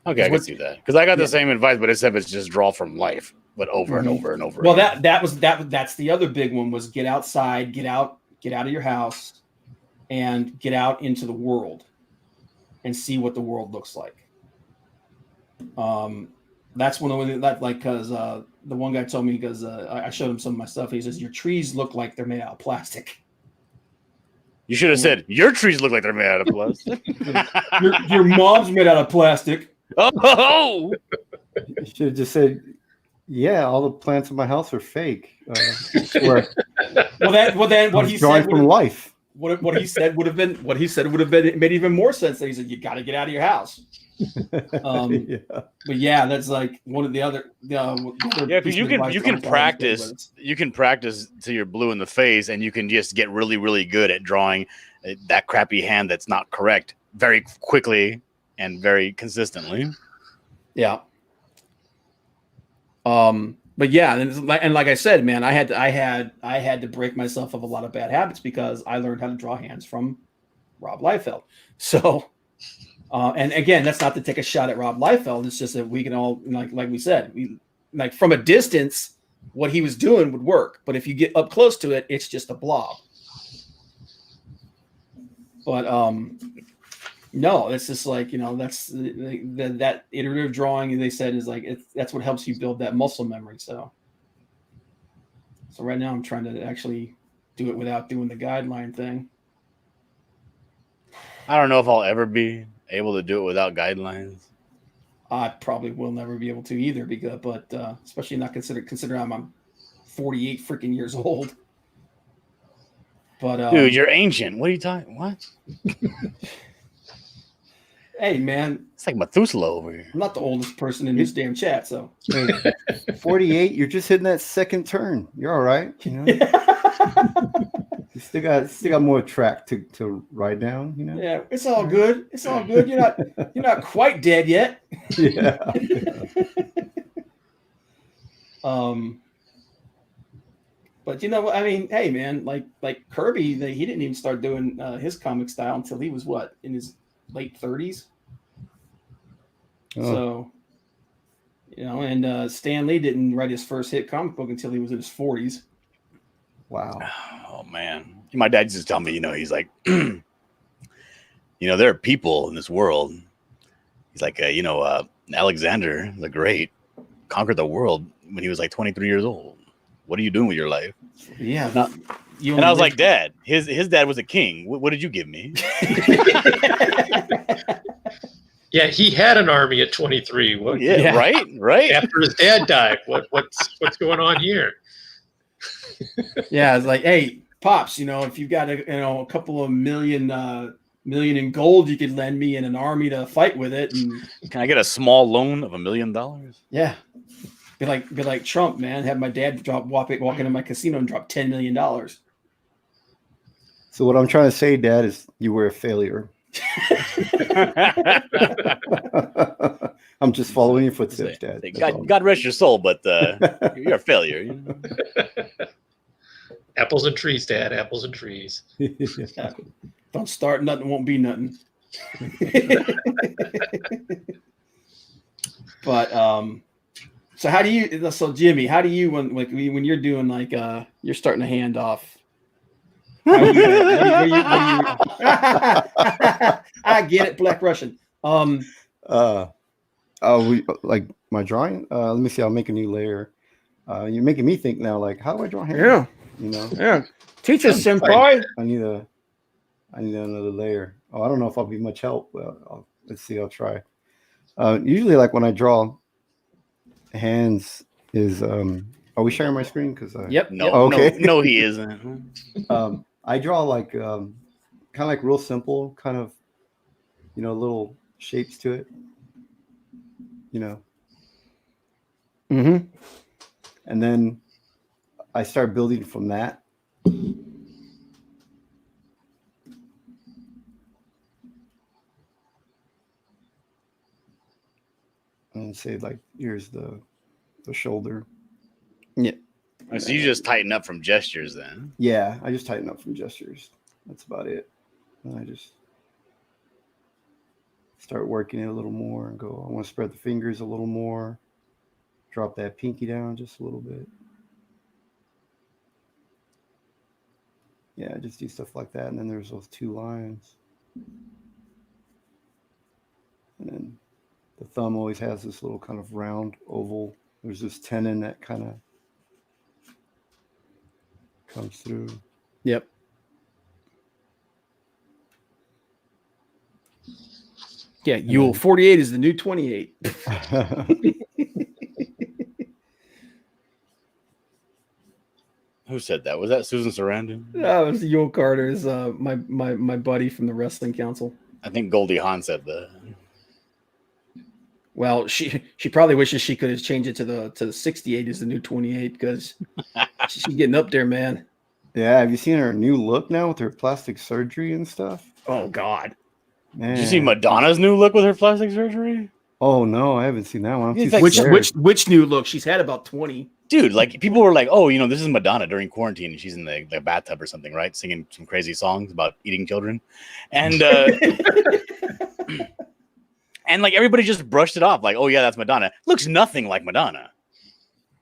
Speaker 3: Okay, I can see that because I got the same advice, but except it's just draw from life, but over and over and over.
Speaker 1: Well, again. That's the other big one was get outside, get out of your house, and get out into the world, and see what the world looks like. That's one of the because the one guy told me because I showed him some of my stuff. He says your trees look like they're made out of plastic.
Speaker 3: You should have said your trees look like they're made out of plastic.
Speaker 1: your mom's made out of plastic.
Speaker 3: Oh,
Speaker 4: you should have just said, "Yeah, all the plants in my house are fake."
Speaker 1: Well, then what he said
Speaker 4: from life.
Speaker 1: What he said would have been made even more sense. That he said you got to get out of your house. But yeah, that's like one of the other.
Speaker 3: Because you can practice. You can practice till you're blue in the face, and you can just get really, really good at drawing that crappy hand that's not correct very quickly and very consistently.
Speaker 1: Yeah. But yeah, and like I said, man, I had to break myself of a lot of bad habits because I learned how to draw hands from Rob Liefeld. So, and again, that's not to take a shot at Rob Liefeld. It's just that we can all like we said, like from a distance, what he was doing would work, but if you get up close to it, it's just a blob. But no, it's just like that's that iterative drawing. They said is like that's what helps you build that muscle memory. So right now I'm trying to actually do it without doing the guideline thing.
Speaker 3: I don't know if I'll ever be able to do it without guidelines.
Speaker 1: I probably will never be able to either, but especially not considering I'm 48 freaking years old. But
Speaker 3: dude, you're ancient. What are you talking? What?
Speaker 1: Hey, man.
Speaker 3: It's like Methuselah over here.
Speaker 1: I'm not the oldest person in this damn chat, so.
Speaker 4: 48, you're just hitting that second turn. You're all right. You still got more track to ride down,
Speaker 1: Yeah, it's all good. It's all good. You're not quite dead yet.
Speaker 4: Yeah.
Speaker 1: But I mean, hey, man, like Kirby, he didn't even start doing his comic style until he was in his late 30s. So, and Stan Lee didn't write his first hit comic book until he was in his 40s.
Speaker 4: Wow.
Speaker 3: Oh man. My dad used to tell me, he's like, there are people in this world. He's like, Alexander the Great conquered the world when he was like 23 years old. What are you doing with your life?
Speaker 1: Yeah.
Speaker 3: And I was like, Dad, his dad was a king. What did you give me?
Speaker 2: Yeah, he had an army at 23.
Speaker 3: Right.
Speaker 2: After his dad died, what's going on here?
Speaker 1: Yeah, it's like, hey, Pops, if you've got a couple of million in gold, you could lend me in an army to fight with it. And
Speaker 3: can I get a small loan of $1 million?
Speaker 1: Yeah. Be like Trump, man. Have my dad walk into my casino and drop $10 million.
Speaker 4: So what I'm trying to say, Dad, is you were a failure. I'm just following your footsteps, Dad.
Speaker 3: God rest your soul, but you're a failure.
Speaker 2: Apples and trees, Dad. Apples and trees.
Speaker 1: Don't start nothing, won't be nothing. But so how do you? So Jimmy, how do you when you're doing like you're starting to hand off? What do you, I get it, Black Russian.
Speaker 4: We like my drawing. Let me see. I'll make a new layer. You're making me think now. Like, how do I draw hands?
Speaker 1: Yeah,
Speaker 4: you know.
Speaker 1: Yeah, teach us, senpai.
Speaker 4: I need another layer. Oh, I don't know if I'll be much help. Well, let's see. I'll try. Usually, like when I draw hands, is are we sharing my screen? Because
Speaker 1: yep.
Speaker 3: No.
Speaker 4: Okay.
Speaker 3: No, he isn't.
Speaker 4: I draw like kind of like real simple, kind of little shapes to it.
Speaker 1: Mm-hmm.
Speaker 4: And then I start building from that. And say like, here's the shoulder.
Speaker 1: Yeah.
Speaker 3: So you just tighten up from gestures then?
Speaker 4: Yeah, I just tighten up from gestures. That's about it. And I just start working it a little more and go, I want to spread the fingers a little more. Drop that pinky down just a little bit. Yeah, just do stuff like that. And then there's those two lines. And then the thumb always has this little kind of round oval. There's this tenon that kind of comes through.
Speaker 1: Yep. Yeah, Yule 48 is the new 28.
Speaker 3: Who said that? Was that Susan Sarandon?
Speaker 1: That was Yule Carter's my buddy from the Wrestling Council.
Speaker 3: I think Goldie Hawn said that.
Speaker 1: Well, she probably wishes she could have changed it to the 68 is the new 28 because she's getting up there, man.
Speaker 4: Yeah, have you seen her new look now with her plastic surgery and stuff?
Speaker 1: Oh God.
Speaker 4: Man.
Speaker 3: Did you see Madonna's new look with her plastic surgery?
Speaker 4: Oh no, I haven't seen that one.
Speaker 1: Which new look? She's had about 20.
Speaker 3: Dude, like people were like, "Oh, this is Madonna during quarantine, and she's in the bathtub or something, right? Singing some crazy songs about eating children," and and like everybody just brushed it off, like, "Oh yeah, that's Madonna." Looks nothing like Madonna.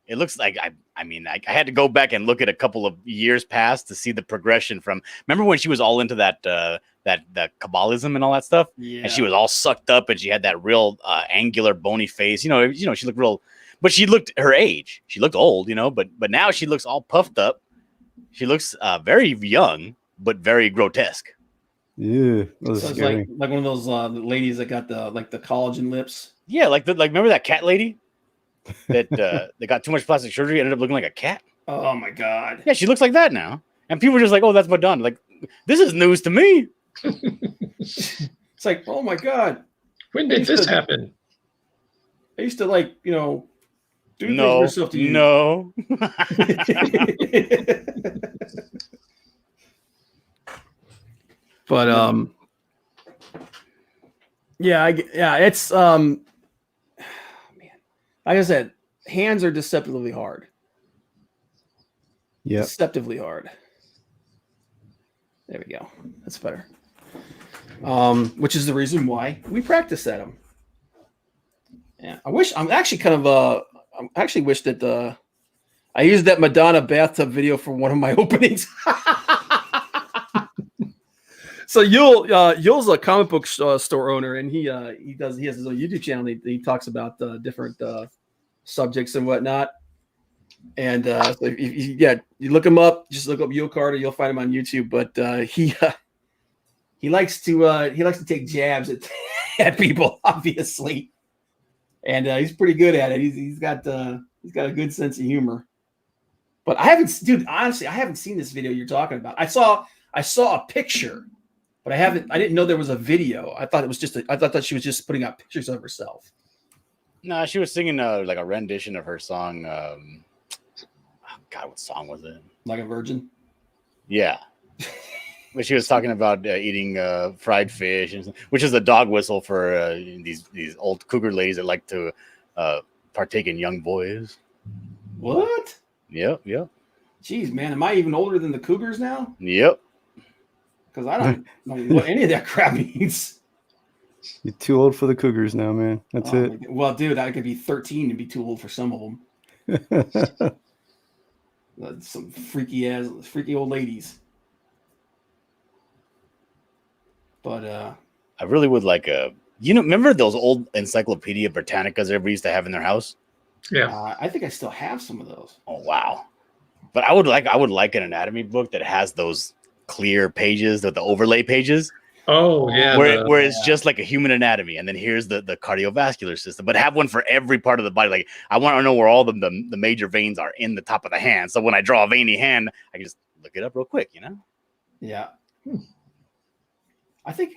Speaker 3: It looks like I had to go back and look at a couple of years past to see the progression from. Remember when she was all into that Kabbalism and all that stuff, and she was all sucked up, and she had that real angular, bony face. She looked real. But she looked her age. She looked old, but now she looks all puffed up. She looks very young, but very grotesque.
Speaker 4: Yeah,
Speaker 1: so it's like one of those ladies that got the collagen lips.
Speaker 3: Yeah, like remember that cat lady that they got too much plastic surgery, ended up looking like a cat.
Speaker 1: Oh my God.
Speaker 3: Yeah, she looks like that now, and people are just like, "Oh, that's Madonna." Like, this is news to me.
Speaker 1: It's like, oh my God.
Speaker 2: When did this happen?
Speaker 1: I used to do
Speaker 3: no,
Speaker 1: yourself to you.
Speaker 3: No.
Speaker 1: But it's man. Like I said, hands are deceptively hard.
Speaker 4: Yeah.
Speaker 1: Deceptively hard. There we go. That's better. Which is the reason why we practice at them. Yeah, I actually wish that I used that Madonna bathtub video for one of my openings. So Yule's a comic book store owner, and he has his own YouTube channel. He talks about different subjects and whatnot. And so you look him up. Just look up Yule Carter. You'll find him on YouTube. But he likes to take jabs at people, obviously. And he's pretty good at it. He's got a good sense of humor. But honestly, I haven't seen this video you're talking about. I saw a picture, but I didn't know there was a video. I thought it was I thought she was just putting out pictures of herself.
Speaker 3: No, she was singing like a rendition of her song. God, what song was it?
Speaker 1: Like a Virgin?
Speaker 3: Yeah. But she was talking about eating fried fish, which is a dog whistle for these old cougar ladies that like to partake in young boys.
Speaker 1: What?
Speaker 3: Yep.
Speaker 1: Jeez, man, am I even older than the cougars now?
Speaker 3: Yep.
Speaker 1: because I don't know what any of that crap means.
Speaker 4: You're too old for the cougars now, man. That's it.
Speaker 1: Well, dude, I could be 13 and be too old for some of them. Some freaky old ladies. But
Speaker 3: I really would like remember those old Encyclopedia Britannicas everybody used to have in their house?
Speaker 2: Yeah.
Speaker 1: I think I still have some of those.
Speaker 3: Oh wow. But I would like an anatomy book that has those clear pages, the overlay pages.
Speaker 2: Oh yeah.
Speaker 3: Where it's just like a human anatomy, and then here's the cardiovascular system. But have one for every part of the body. Like I want to know where all the major veins are in the top of the hand. So when I draw a veiny hand, I can just look it up real quick, you know?
Speaker 1: Yeah. I think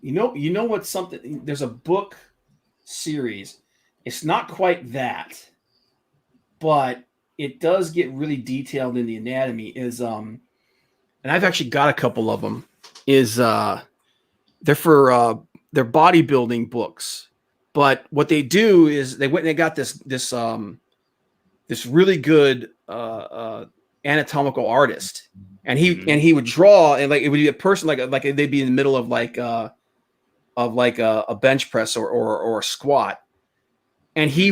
Speaker 1: you know what's something. There's a book series. It's not quite that, but it does get really detailed in the anatomy. And I've actually got a couple of them. They're for they're bodybuilding books, but what they do is they went and they got this really good anatomical artist, and he would draw, and like it would be a person like they'd be in the middle of a bench press or a squat, and it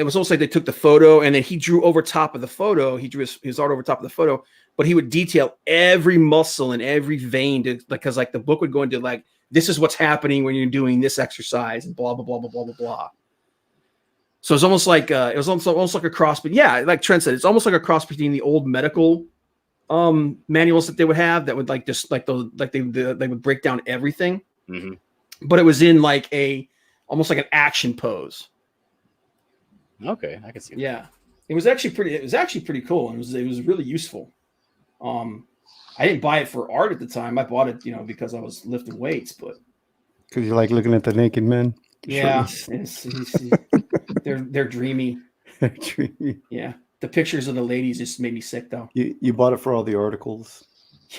Speaker 1: was almost like they took the photo and then he drew over top of the photo. He drew his art over top of the photo. But he would detail every muscle and every vein because like the book would go into like, this is what's happening when you're doing this exercise and blah, blah, blah, blah, blah, blah, blah. So it's almost like, almost like a cross, but yeah, like Trent said, it's almost like a cross between the old medical manuals that they would have that would like, just like those, like they would break down everything, but it was in like almost like an action pose.
Speaker 3: Okay. I can see that.
Speaker 1: Yeah. It was actually pretty cool. And it was really useful. I didn't buy it for art at the time. I bought it, because I was lifting weights, but
Speaker 4: because you like looking at the naked men.
Speaker 1: Yeah, they're dreamy.
Speaker 4: They're dreamy.
Speaker 1: Yeah, the pictures of the ladies just made me sick, though.
Speaker 4: You bought it for all the articles.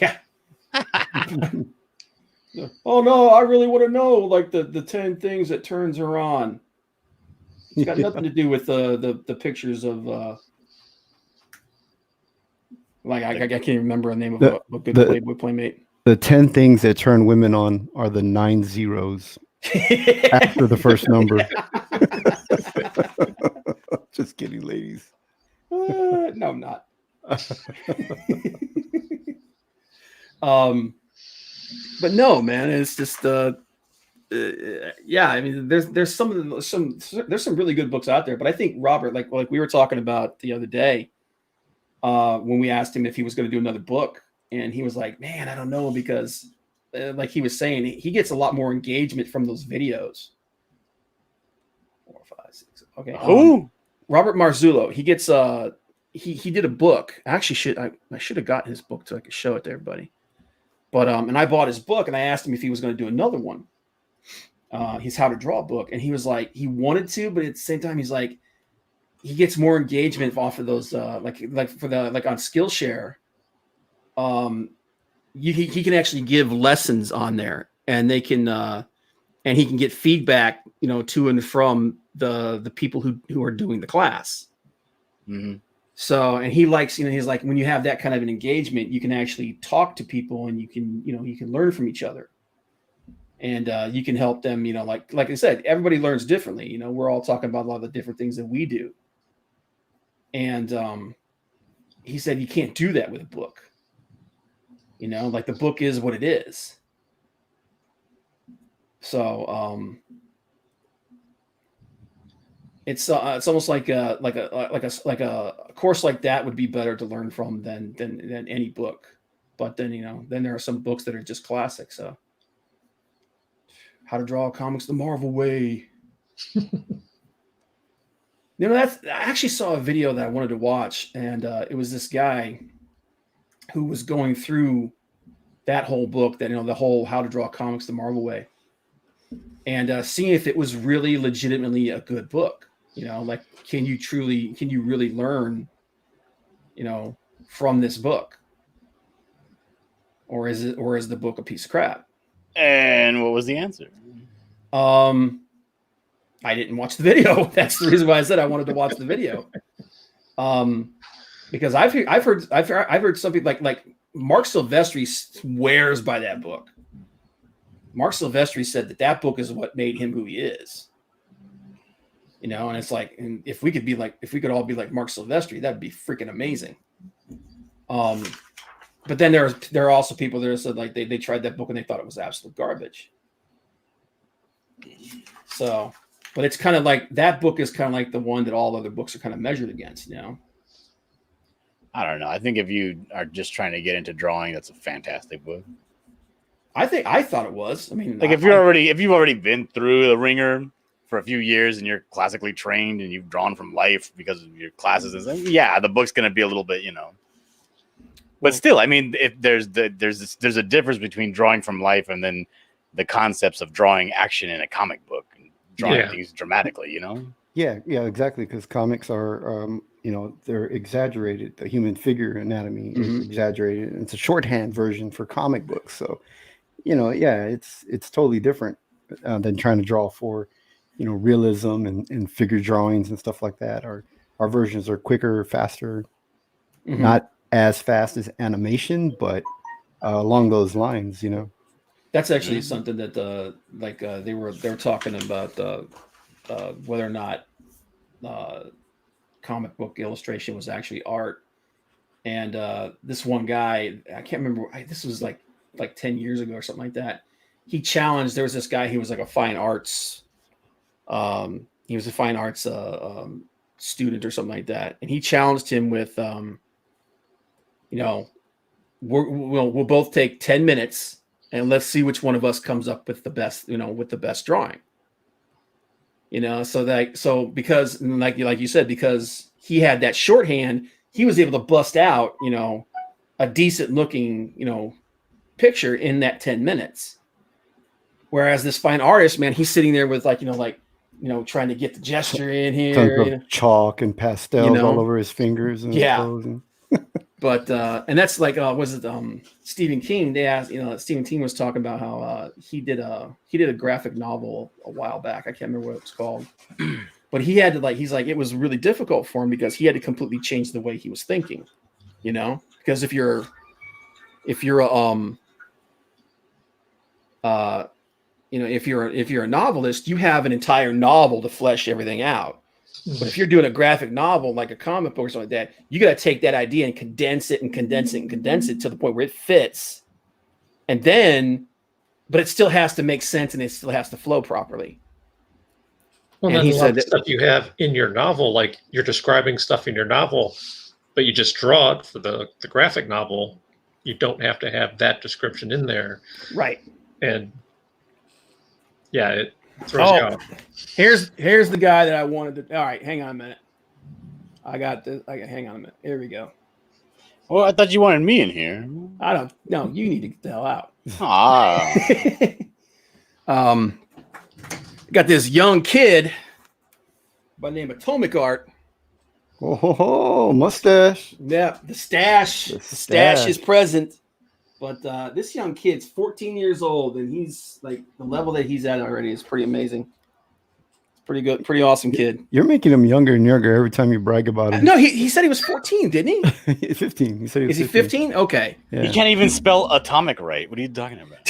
Speaker 1: Yeah. Oh no, I really want to know like the 10 things that turns her on. It's got nothing to do with the pictures of. I can't remember the name of a good Playboy Playmate.
Speaker 4: The 10 things that turn women on are the 9 zeros after the first number. Just kidding, ladies.
Speaker 1: No, I'm not. But no, man, it's just yeah. I mean, there's some really good books out there, but I think Robert, like we were talking about the other day. When we asked him if he was going to do another book, and he was like, man, I don't know, because like he was saying, he gets a lot more engagement from those videos. 4, 5, 6. Okay.
Speaker 3: Who?
Speaker 1: Robert Marzullo. He gets he did a book. Actually, I should have gotten his book so I could show it to everybody. But and I bought his book, and I asked him if he was going to do another one. His How to Draw book, and he was like, he wanted to, but at the same time, he's like, he gets more engagement off of those, like for the on Skillshare. He can actually give lessons on there, and they can, and he can get feedback, to and from the people who are doing the class.
Speaker 3: Mm-hmm.
Speaker 1: So, and he likes, he's like, when you have that kind of an engagement, you can actually talk to people, and you can learn from each other, and you can help them. Like I said, everybody learns differently. We're all talking about a lot of the different things that we do. And he said you can't do that with a book. Like the book is what it is. So it's almost like a course like that would be better to learn from than any book. But then then there are some books that are just classics. So How to Draw Comics the Marvel Way. I actually saw a video that I wanted to watch, and it was this guy who was going through that whole book, that the whole How to Draw Comics the Marvel Way, and seeing if it was really legitimately a good book. Like can you really learn, from this book, or is the book a piece of crap?
Speaker 3: And what was the answer?
Speaker 1: I didn't watch the video. That's the reason why I said I wanted to watch the video. Because I've heard some people like Mark Silvestri swears by that book. Mark Silvestri said that book is what made him who he is. And it's like, and if we could all be like Mark Silvestri, that'd be freaking amazing. But then there are also people that said like they tried that book and they thought it was absolute garbage. So, but it's kind of like that book is kind of like the one that all other books are kind of measured against,
Speaker 3: I don't know. I think if you are just trying to get into drawing, that's a fantastic book.
Speaker 1: I thought it was. I mean,
Speaker 3: like if you've already been through the ringer for a few years and you're classically trained and you've drawn from life because of your classes, yeah, the book's going to be a little bit, But still, I mean, if there's a difference between drawing from life and then the concepts of drawing action in a comic book and drawing things dramatically,
Speaker 4: Yeah, exactly. Because comics are, they're exaggerated. The human figure anatomy is exaggerated. And it's a shorthand version for comic books. So, it's totally different than trying to draw for, realism and figure drawings and stuff like that. Our versions are quicker, faster, not as fast as animation, but along those lines,
Speaker 1: That's actually something that they were talking about whether or not comic book illustration was actually art. And this one guy, I can't remember, this was like 10 years ago or something like that. He challenged, there was this guy, he was like a fine arts, student or something like that. And he challenged him with, we'll both take 10 minutes and let's see which one of us comes up with the best, with the best drawing. So because like you said, because he had that shorthand, he was able to bust out, a decent looking, picture in that 10 minutes. Whereas this fine artist, man, he's sitting there with trying to get the gesture in here.
Speaker 4: Tons of chalk and pastels all over his fingers. And
Speaker 1: But and that's like was it Stephen King? They asked, Stephen King was talking about how he did a graphic novel a while back. I can't remember what it was called, but he had to he's like it was really difficult for him because he had to completely change the way he was thinking, because if you're a novelist, you have an entire novel to flesh everything out. But if you're doing a graphic novel, like a comic book or something like that, you got to take that idea and condense it to the point where it fits. And then, but it still has to make sense and it still has to flow properly.
Speaker 2: Well, and he said that stuff you have in your novel, like you're describing stuff in your novel, but you just draw it for the graphic novel. You don't have to have that description in there.
Speaker 1: Right.
Speaker 2: And yeah, it throws you off.
Speaker 1: Here's the guy that I wanted to. All right, hang on a minute. I got this. Hang on a minute. Here we go.
Speaker 3: Well, I thought you wanted me in here.
Speaker 1: I don't. No, you need to get the hell out. Got this young kid by the name of Atomic Art.
Speaker 4: Oh, mustache.
Speaker 1: Yeah, the stash. The stash is present. But this young kid's 14 years old, and he's like the level that he's at already is pretty amazing. It's pretty good, pretty awesome kid.
Speaker 4: You're making him younger and younger every time you brag about him.
Speaker 1: No, he said he was 14, didn't he?
Speaker 4: 15. He said he was.
Speaker 1: Is 15. He 15? Okay.
Speaker 3: Yeah. He can't even spell atomic right. What are you talking about?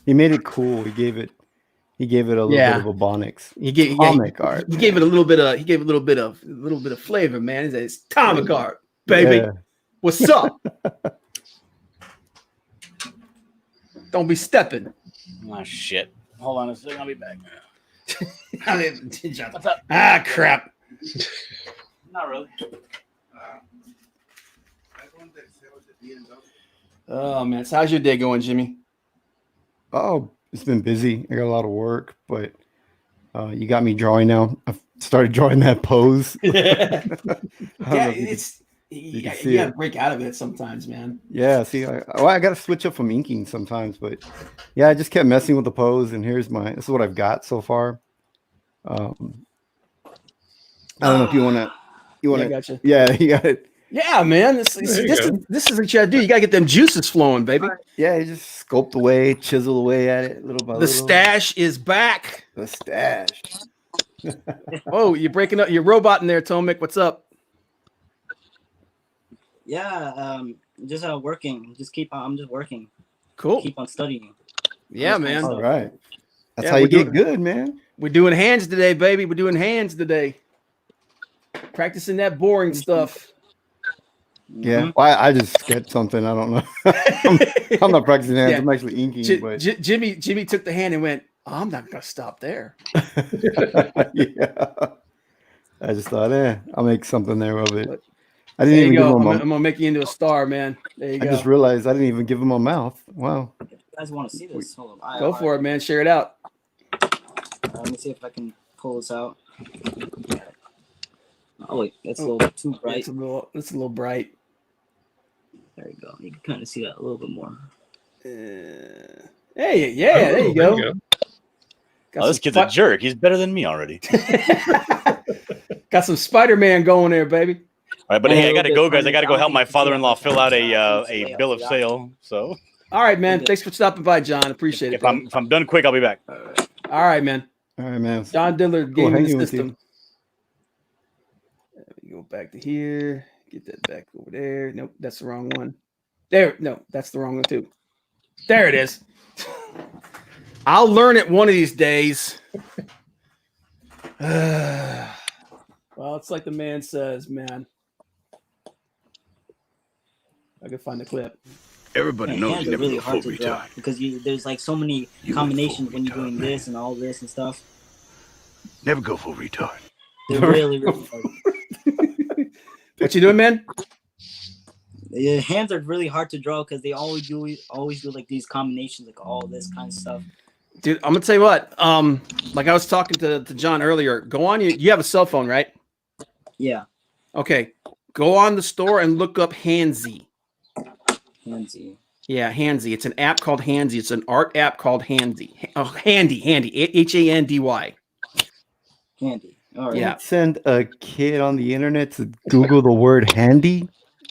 Speaker 4: He made it cool. He gave it a little bit of ebonics.
Speaker 1: He gave art. He gave it a little bit of flavor, man. He said it's atomic art, baby. Yeah. What's up? Don't be stepping.
Speaker 3: Oh shit. Hold on a second. I'll be back.
Speaker 1: What's up? Ah, crap.
Speaker 3: Not really.
Speaker 1: Oh man, so how's your day going, Jimmy?
Speaker 4: Oh, it's been busy. I got a lot of work, but you got me drawing now. I've started drawing that pose.
Speaker 1: Yeah, you gotta break out of it sometimes, man.
Speaker 4: Yeah, see, I gotta switch up from inking sometimes, but yeah, I just kept messing with the pose, and this is what I've got so far. I don't know if you wanna.
Speaker 1: I gotcha.
Speaker 4: Yeah, you got it.
Speaker 1: Yeah, man. This is what you gotta do. You gotta get them juices flowing, baby.
Speaker 4: Yeah, you just sculpt away, chisel away at it little by little.
Speaker 1: The stash is back.
Speaker 4: The stash.
Speaker 1: Oh, you're breaking up. You're roboting there, Tomic. What's up?
Speaker 5: Yeah, just working. I'm just working.
Speaker 1: Cool.
Speaker 5: Keep on studying.
Speaker 1: Yeah, man.
Speaker 4: All right. That's
Speaker 1: Yeah,
Speaker 4: how you
Speaker 1: we're
Speaker 4: get
Speaker 1: doing-
Speaker 4: good, man.
Speaker 1: We're doing hands today, baby. We're doing hands today. Practicing that boring stuff.
Speaker 4: Yeah.
Speaker 5: Mhm.
Speaker 4: Well, I just sketched something. I don't know. I'm not practicing hands.
Speaker 1: Yeah.
Speaker 4: I'm actually inking. But
Speaker 1: Jimmy took the hand and went, oh, I'm not going to stop there.
Speaker 4: yeah. I just thought, I'll make something there of it.
Speaker 1: But
Speaker 4: I
Speaker 1: there
Speaker 4: didn't
Speaker 1: you
Speaker 4: even give
Speaker 1: go.
Speaker 4: him
Speaker 1: I'm
Speaker 4: a.
Speaker 1: going to make you into a star, man. There you
Speaker 4: I
Speaker 1: go.
Speaker 4: just realized I didn't even give him a mouth. Wow.
Speaker 5: If you guys want to see this, hold on.
Speaker 1: Go for it, man. Share it out.
Speaker 5: Let me see if I can pull this out. Oh wait, that's a little too bright.
Speaker 1: It's a little bright.
Speaker 5: There you go. You can kind of see that a little bit more.
Speaker 1: Hey, yeah, there you go. Got
Speaker 3: Oh, this
Speaker 1: some
Speaker 3: kid's a jerk. He's better than me already.
Speaker 1: Got some Spider-Man going there, baby.
Speaker 3: All right, but
Speaker 5: Yeah,
Speaker 3: hey, I
Speaker 5: a
Speaker 3: gotta
Speaker 5: little
Speaker 3: go,
Speaker 5: bit
Speaker 3: guys. I gotta go help my
Speaker 5: funny.
Speaker 3: father-in-law fill out
Speaker 5: Yeah.
Speaker 3: a bill of sale. So
Speaker 1: All right, man. Thanks for stopping by, John. Appreciate it.
Speaker 3: if I'm done quick, I'll be back.
Speaker 1: All right, man.
Speaker 4: All right, man.
Speaker 1: John Diller
Speaker 4: Cool
Speaker 1: Gaming
Speaker 4: hanging with you.
Speaker 1: System. Let me go back to here. Get that back over there. Nope, that's the wrong one. There. No, that's the wrong one too. There it is. I'll learn it one of these days. Well, it's like the man says, man. I can find the clip.
Speaker 6: Everybody
Speaker 5: Man,
Speaker 6: knows
Speaker 5: hands
Speaker 6: you
Speaker 5: are
Speaker 6: never
Speaker 5: really
Speaker 6: go
Speaker 5: hard
Speaker 6: full
Speaker 5: to draw
Speaker 6: retard.
Speaker 5: because there's like so many
Speaker 6: You
Speaker 5: combinations
Speaker 6: full
Speaker 5: when you're
Speaker 6: retard,
Speaker 5: doing
Speaker 6: man.
Speaker 5: this and all this and stuff.
Speaker 6: Never go full retard.
Speaker 5: They're really, really hard.
Speaker 1: What you doing, man?
Speaker 5: The hands are really hard to draw because they always do like these combinations, like all this kind of stuff.
Speaker 1: Dude, I'm gonna tell you what. Like I was talking to John earlier. Go on. You have a cell phone, right?
Speaker 5: Yeah,
Speaker 1: Okay. Go on the store and look up Handsy.
Speaker 5: handsy.
Speaker 1: Yeah, Handsy. It's an app called Handsy. It's an art app called Handy. Oh, Handy. Handy.
Speaker 5: Handy. All right.
Speaker 1: Yeah.
Speaker 4: Send a kid on the internet to Google the word handy.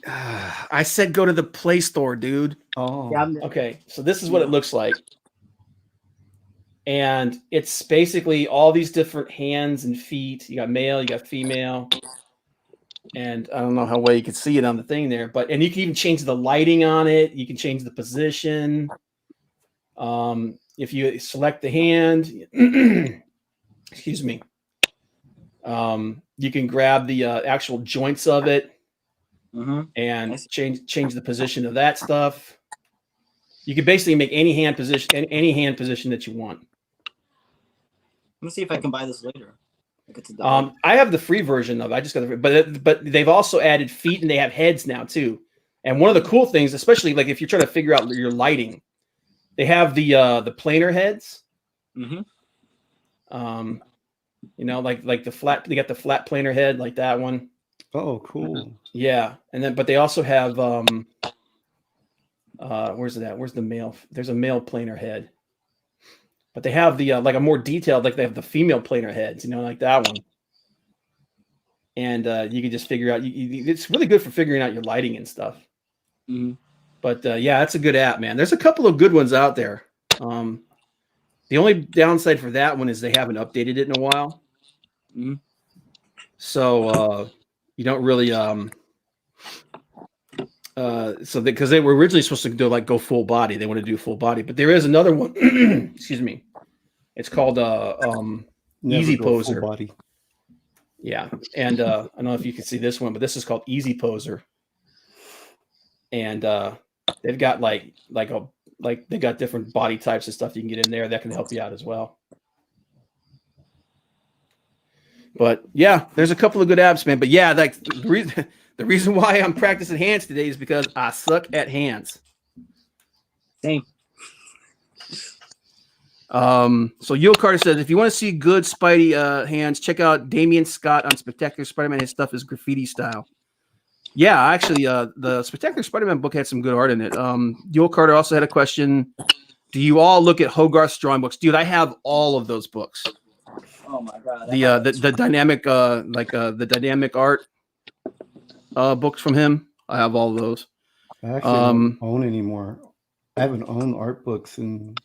Speaker 1: I said go to the Play Store, dude.
Speaker 4: Oh.
Speaker 5: Yeah,
Speaker 1: Okay, so this is what it looks like. And it's basically all these different hands and feet. You got male, you got female. And I don't know how well you can see it on the thing there, and you can even change the lighting on it. You can change the position. If you select the hand, excuse me, you can grab the actual joints of it and change the position of that stuff. You can basically make any hand position that you want.
Speaker 5: Let me see if I can buy this later. Like it's $1.
Speaker 1: I have the free version of it. I just got the but they've also added feet and they have heads now too. And one of the cool things, especially like if you're trying to figure out your lighting, they have the planar heads. You know, like the flat. They got the flat planar head like that one.
Speaker 4: Oh, cool.
Speaker 1: Yeah, and then but they also have where's it at? Where's the male? There's a male planar head. But they have the like a more detailed, like they have the female planar heads, you know, like that one. And you can just figure out. It's really good for figuring out your lighting and stuff. But yeah, it's a good app, man. There's a couple of good ones out there. The only downside for that one is they haven't updated it in a while. So you don't really because they were originally supposed to do go full body. They want to do full body, but there is another one. Excuse me. It's called Easy Poser.
Speaker 4: Body.
Speaker 1: Yeah, and I don't know if you can see this one, but this is called Easy Poser, and they've got they got different body types and stuff you can get in there that can help you out as well. But yeah, there's a couple of good apps, man. But yeah, like the reason why I'm practicing hands today is because I suck at hands.
Speaker 5: Same.
Speaker 1: So Yule Carter says, if you want to see good Spidey hands, check out Damian Scott on Spectacular Spider-Man. His stuff is graffiti style. Yeah, actually, the Spectacular Spider-Man book had some good art in it. Yule Carter also had a question. Do you all look at Hogarth's drawing books? Dude, I have all of those books.
Speaker 5: Oh my god.
Speaker 1: The dynamic the dynamic art books from him. I have all of those.
Speaker 4: I actually don't own anymore. I haven't owned art books in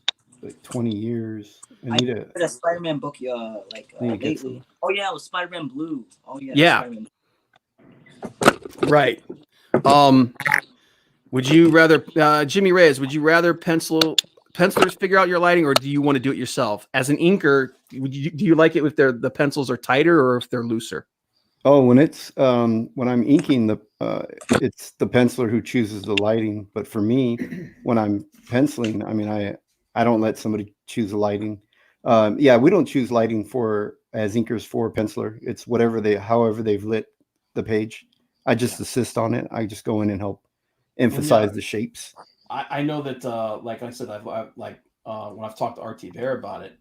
Speaker 4: like 20 years. I need
Speaker 5: read a Spider-Man book lately. Oh yeah, it was Spider-Man Blue. Oh yeah.
Speaker 1: Yeah.
Speaker 5: Spider-Man.
Speaker 1: Right. Would you rather, Jimmy Reyes? Would you rather pencilers figure out your lighting, or do you want to do it yourself? As an inker, do you like it if the pencils are tighter or if they're looser?
Speaker 4: Oh, when I'm inking it's the penciler who chooses the lighting. But for me, when I'm penciling, I mean, I don't let somebody choose the lighting. Yeah, we don't choose lighting as inkers for penciler. It's however they've lit the page. I just assist on it. I just go in and help emphasize the shapes.
Speaker 1: I know that, like I said, I've when I've talked to RT Bear about it,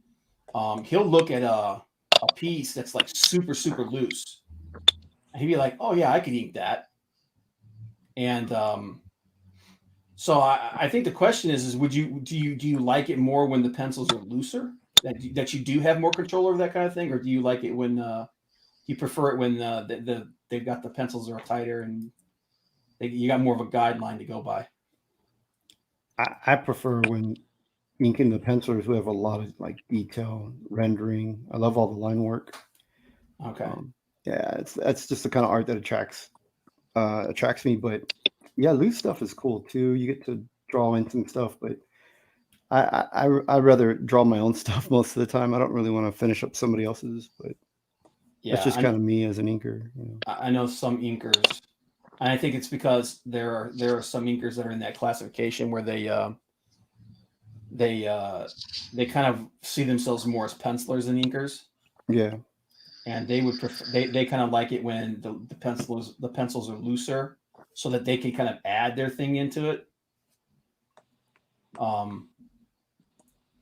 Speaker 1: he'll look at a piece that's like super, super loose. And he'd be like, "Oh yeah, I could ink that." And so I think the question is do you like it more when the pencils are looser, that you do have more control over that kind of thing, or do you like it when you prefer it when they've got the pencils that are tighter and you got more of a guideline to go by?
Speaker 4: I prefer when inking the pencilers who have a lot of like detail rendering. I love all the line work.
Speaker 1: Okay.
Speaker 4: Yeah, that's just the kind of art that attracts me. But yeah, loose stuff is cool too. You get to draw in some stuff, but I'd rather draw my own stuff most of the time. I don't really want to finish up somebody else's, but that's just kind of me as an inker. You know?
Speaker 1: I know some inkers, and I think it's because there are some inkers that are in that classification where they kind of see themselves more as pencilers than inkers.
Speaker 4: Yeah.
Speaker 1: And they would prefer, they kind of like it when the pencils are looser, so that they can kind of add their thing into it.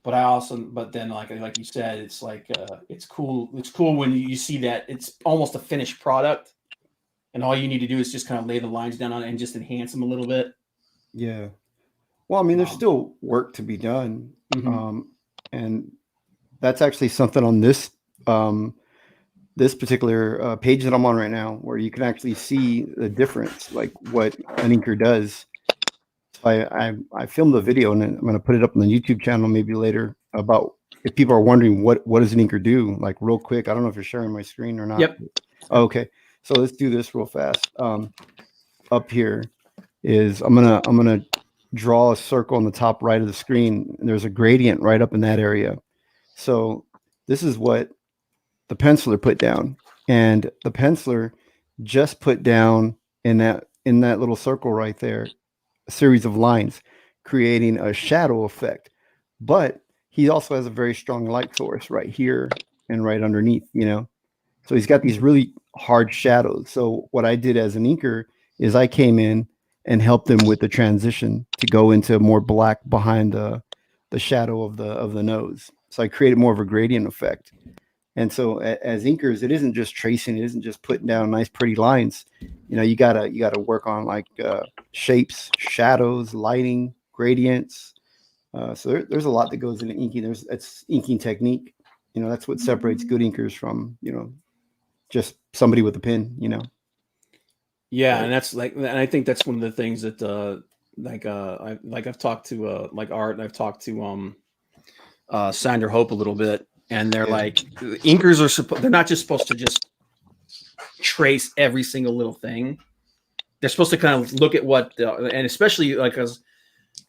Speaker 1: But then like you said, it's like it's cool when you see that it's almost a finished product, and all you need to do is just kind of lay the lines down on it and just enhance them a little bit.
Speaker 4: Yeah. Well, I mean, there's still work to be done, and that's actually something on this this particular page that I'm on right now, where you can actually see the difference, like what an inker does. So I filmed a video, and I'm going to put it up on the YouTube channel maybe later, about if people are wondering what does an inker do, like real quick. I don't know if you're sharing my screen or not.
Speaker 1: Yep.
Speaker 4: Okay. So let's do this real fast. Up here is I'm gonna draw a circle on the top right of the screen, and there's a gradient right up in that area. So this is what the penciler put down, and the penciler just put down in that little circle right there a series of lines, creating a shadow effect. But he also has a very strong light source right here and right underneath, so he's got these really hard shadows. So what I did as an inker is I came in and helped him with the transition to go into more black behind the shadow of the nose. So I created more of a gradient effect. And so as inkers, it isn't just tracing, it isn't just putting down nice, pretty lines. You gotta work on like shapes, shadows, lighting, gradients. So there's a lot that goes into inking. It's inking technique. That's what separates good inkers from, just somebody with a pen,
Speaker 1: Yeah,
Speaker 4: Right.
Speaker 1: and I think that's one of the things that I've talked to like Art, and I've talked to Sandra Hope a little bit, and they're like, inkers are they're not just supposed to just trace every single little thing. They're supposed to kind of look at and especially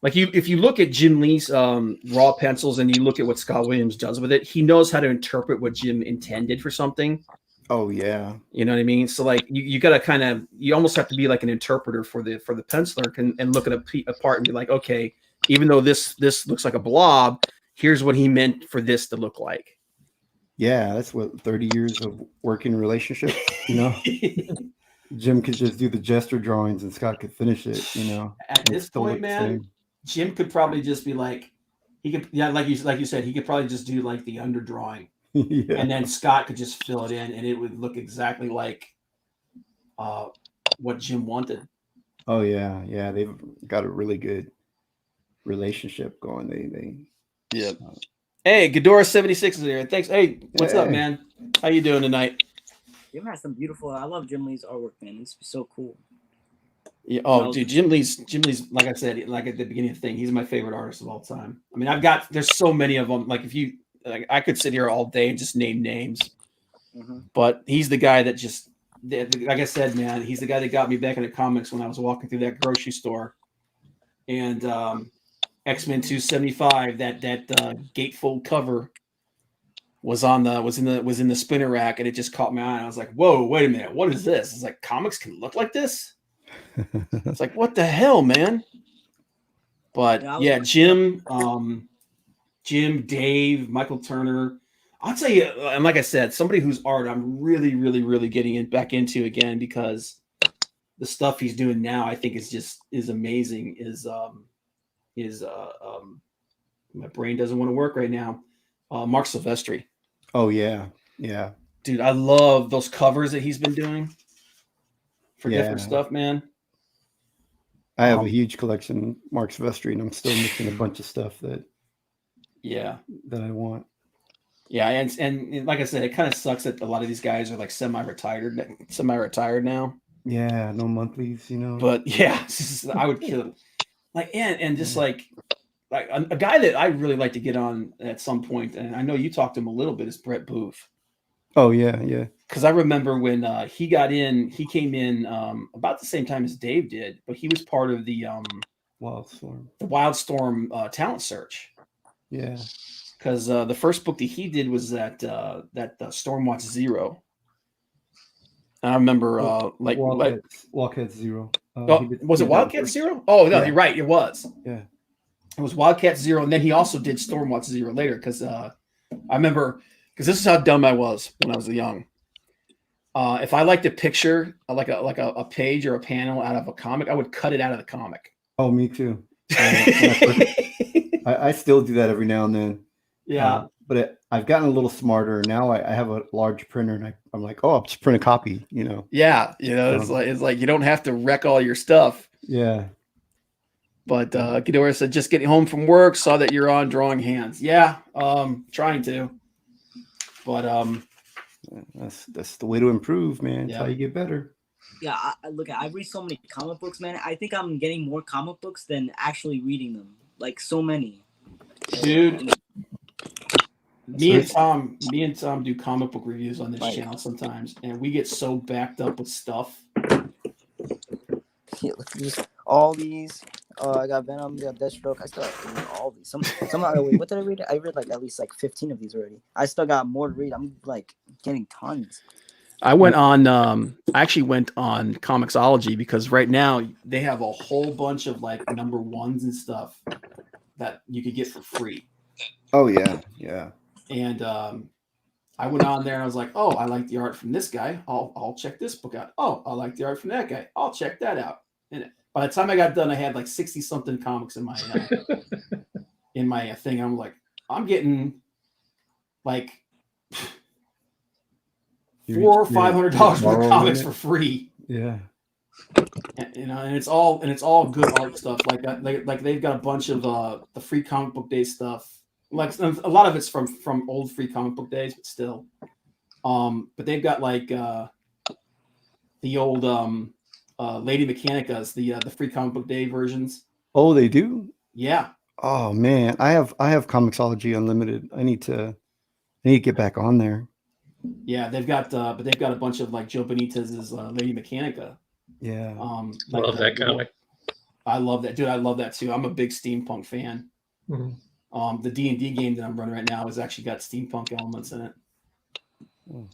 Speaker 1: if you look at Jim Lee's raw pencils and you look at what Scott Williams does with it, he knows how to interpret what Jim intended for something.
Speaker 4: Oh yeah.
Speaker 1: You know what I mean? So like you got to you almost have to be like an interpreter for the penciler and look at a part and be like, okay, even though this looks like a blob, here's what he meant for this to look like.
Speaker 4: Yeah, that's what 30 years of working relationship, Jim could just do the gesture drawings and Scott could finish it,
Speaker 1: At this point, man, Jim could probably just be like, like you said, he could probably just do like the underdrawing.
Speaker 4: Yeah.
Speaker 1: And then Scott could just fill it in, and it would look exactly like what Jim wanted.
Speaker 4: Oh yeah, yeah. They've got a really good relationship going. They
Speaker 1: Hey, Ghidorah76 is here. Thanks. Hey, what's up, man? How you doing tonight?
Speaker 5: Jim has some beautiful. I love Jim Lee's artwork, man. It's so cool.
Speaker 1: Yeah. Oh, dude, Jim Lee's. Like I said, like at the beginning of the thing, he's my favorite artist of all time. I mean, there's so many of them. Like I could sit here all day and just name names, but he's the guy that just like I said, man, he's the guy that got me back into comics when I was walking through that grocery store. And X-Men 275, that gatefold cover was in the spinner rack, and it just caught my eye. And I was like, "Whoa, wait a minute, what is this?" It's like comics can look like this. It's like, what the hell, man? But yeah, Jim, Dave, Michael Turner. I'll tell you, and like I said, somebody whose art I'm really, really, really getting back into again, because the stuff he's doing now, I think is amazing. My brain doesn't want to work right now. Mark Silvestri.
Speaker 4: Oh yeah,
Speaker 1: dude, I love those covers that he's been doing for different stuff, man.
Speaker 4: I have a huge collection, Mark Silvestri, and I'm still missing a bunch of stuff that I want.
Speaker 1: Yeah, and like I said, it kind of sucks that a lot of these guys are like semi-retired now.
Speaker 4: Yeah, no monthlies,
Speaker 1: But yeah, I would kill it. Like and just like a guy that I really like to get on at some point, and I know you talked to him a little bit, is Brett Booth.
Speaker 4: Oh yeah.
Speaker 1: Because I remember when he came in about the same time as Dave did, but he was part of the Wildstorm talent search.
Speaker 4: Yeah.
Speaker 1: Because the first book that he did was that Stormwatch Zero. And I remember
Speaker 4: Wildcat Zero.
Speaker 1: Was it Wildcat Zero? Oh no, you're right. It was.
Speaker 4: Yeah.
Speaker 1: It was Wildcat Zero, and then he also did Stormwatch Zero later. Because I remember, because this is how dumb I was when I was young. If I liked a picture, like a page or a panel out of a comic, I would cut it out of the comic.
Speaker 4: Oh, me too. I still do that every now and then.
Speaker 1: Yeah.
Speaker 4: But I've gotten a little smarter now. I have a large printer, and I'm like, oh, I'll just print a copy.
Speaker 1: Yeah, it's like you don't have to wreck all your stuff.
Speaker 4: Yeah.
Speaker 1: But Ghidorah said, just getting home from work, saw that you're on Drawing Hands. Yeah, trying to. But
Speaker 4: that's the way to improve, man. That's
Speaker 1: Yeah.
Speaker 4: how you get better.
Speaker 5: Yeah, I read so many comic books, man. I think I'm getting more comic books than actually reading them. Like so many.
Speaker 1: Dude, me and Tom do comic book reviews on this channel sometimes, and we get so backed up with stuff.
Speaker 5: Yeah, look at these. All these. I got Venom, I got Deathstroke. I still have all these. What did I read? I read like at least like 15 of these already. I still got more to read. I'm like getting tons.
Speaker 1: I actually went on Comixology, because right now they have a whole bunch of like number ones and stuff that you could get for free.
Speaker 4: Oh yeah.
Speaker 1: And I went on there and I was like, oh, I like the art from this guy. I'll check this book out. Oh, I like the art from that guy. I'll check that out. And by the time I got done, I had like 60 something comics in my thing. I'm like, I'm getting like $400 or $500 worth of comics for free.
Speaker 4: Yeah.
Speaker 1: And it's all good art stuff. Like they've got a bunch of the free comic book day stuff. Like a lot of it's from old free comic book days, but still. But they've got like the old Lady Mechanicas, the free comic book day versions.
Speaker 4: Oh, they do?
Speaker 1: Yeah.
Speaker 4: Oh man, I have Comixology Unlimited. I need to get back on there.
Speaker 1: Yeah, they've got but they've got a bunch of like Joe Benitez's Lady Mechanica.
Speaker 4: Yeah.
Speaker 2: Love that comic.
Speaker 1: I love that, dude. I love that too. I'm a big steampunk fan.
Speaker 2: Mm-hmm.
Speaker 1: The D&D game that I'm running right now has actually got steampunk elements in it.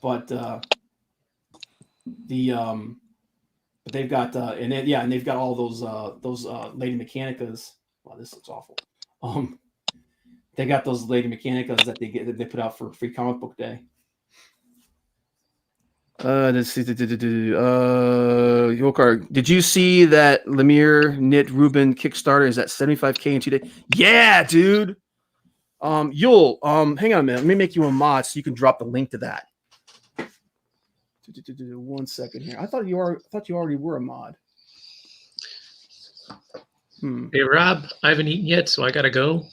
Speaker 1: But but they've got and they've got all those Lady Mechanicas. Wow, this looks awful. They got those Lady Mechanicas that they put out for free comic book day. Let's see. Yokar, did you see that Lemire Knit Ruben Kickstarter is at 75K in 2 days? Yeah, dude. Yul, hang on a minute. Let me make you a mod so you can drop the link to that. 1 second here. I thought you already were a mod.
Speaker 2: Hey Rob, I haven't eaten yet, so I gotta go.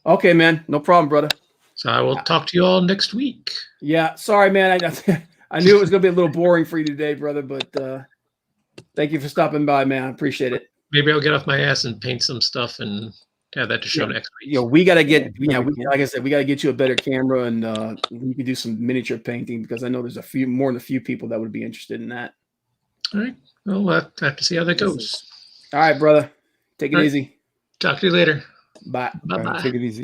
Speaker 1: Okay, man. No problem, brother.
Speaker 2: So I will talk to you all next week.
Speaker 1: Yeah, sorry, man. I knew it was gonna be a little boring for you today, brother, but thank you for stopping by, man. I appreciate it.
Speaker 2: Maybe I'll get off my ass and paint some stuff and have that to show next week.
Speaker 1: We got to get,
Speaker 4: Yeah,
Speaker 1: like I said, we got to get you a better camera, and you can do some miniature painting, because I know there's more than a few people that would be interested in that.
Speaker 2: All right. Well, we'll have to see how that goes.
Speaker 1: All right, brother. Take it
Speaker 2: All right.
Speaker 1: easy.
Speaker 2: Talk to you later.
Speaker 1: Bye.
Speaker 2: Bye-bye.
Speaker 4: All right, take it easy.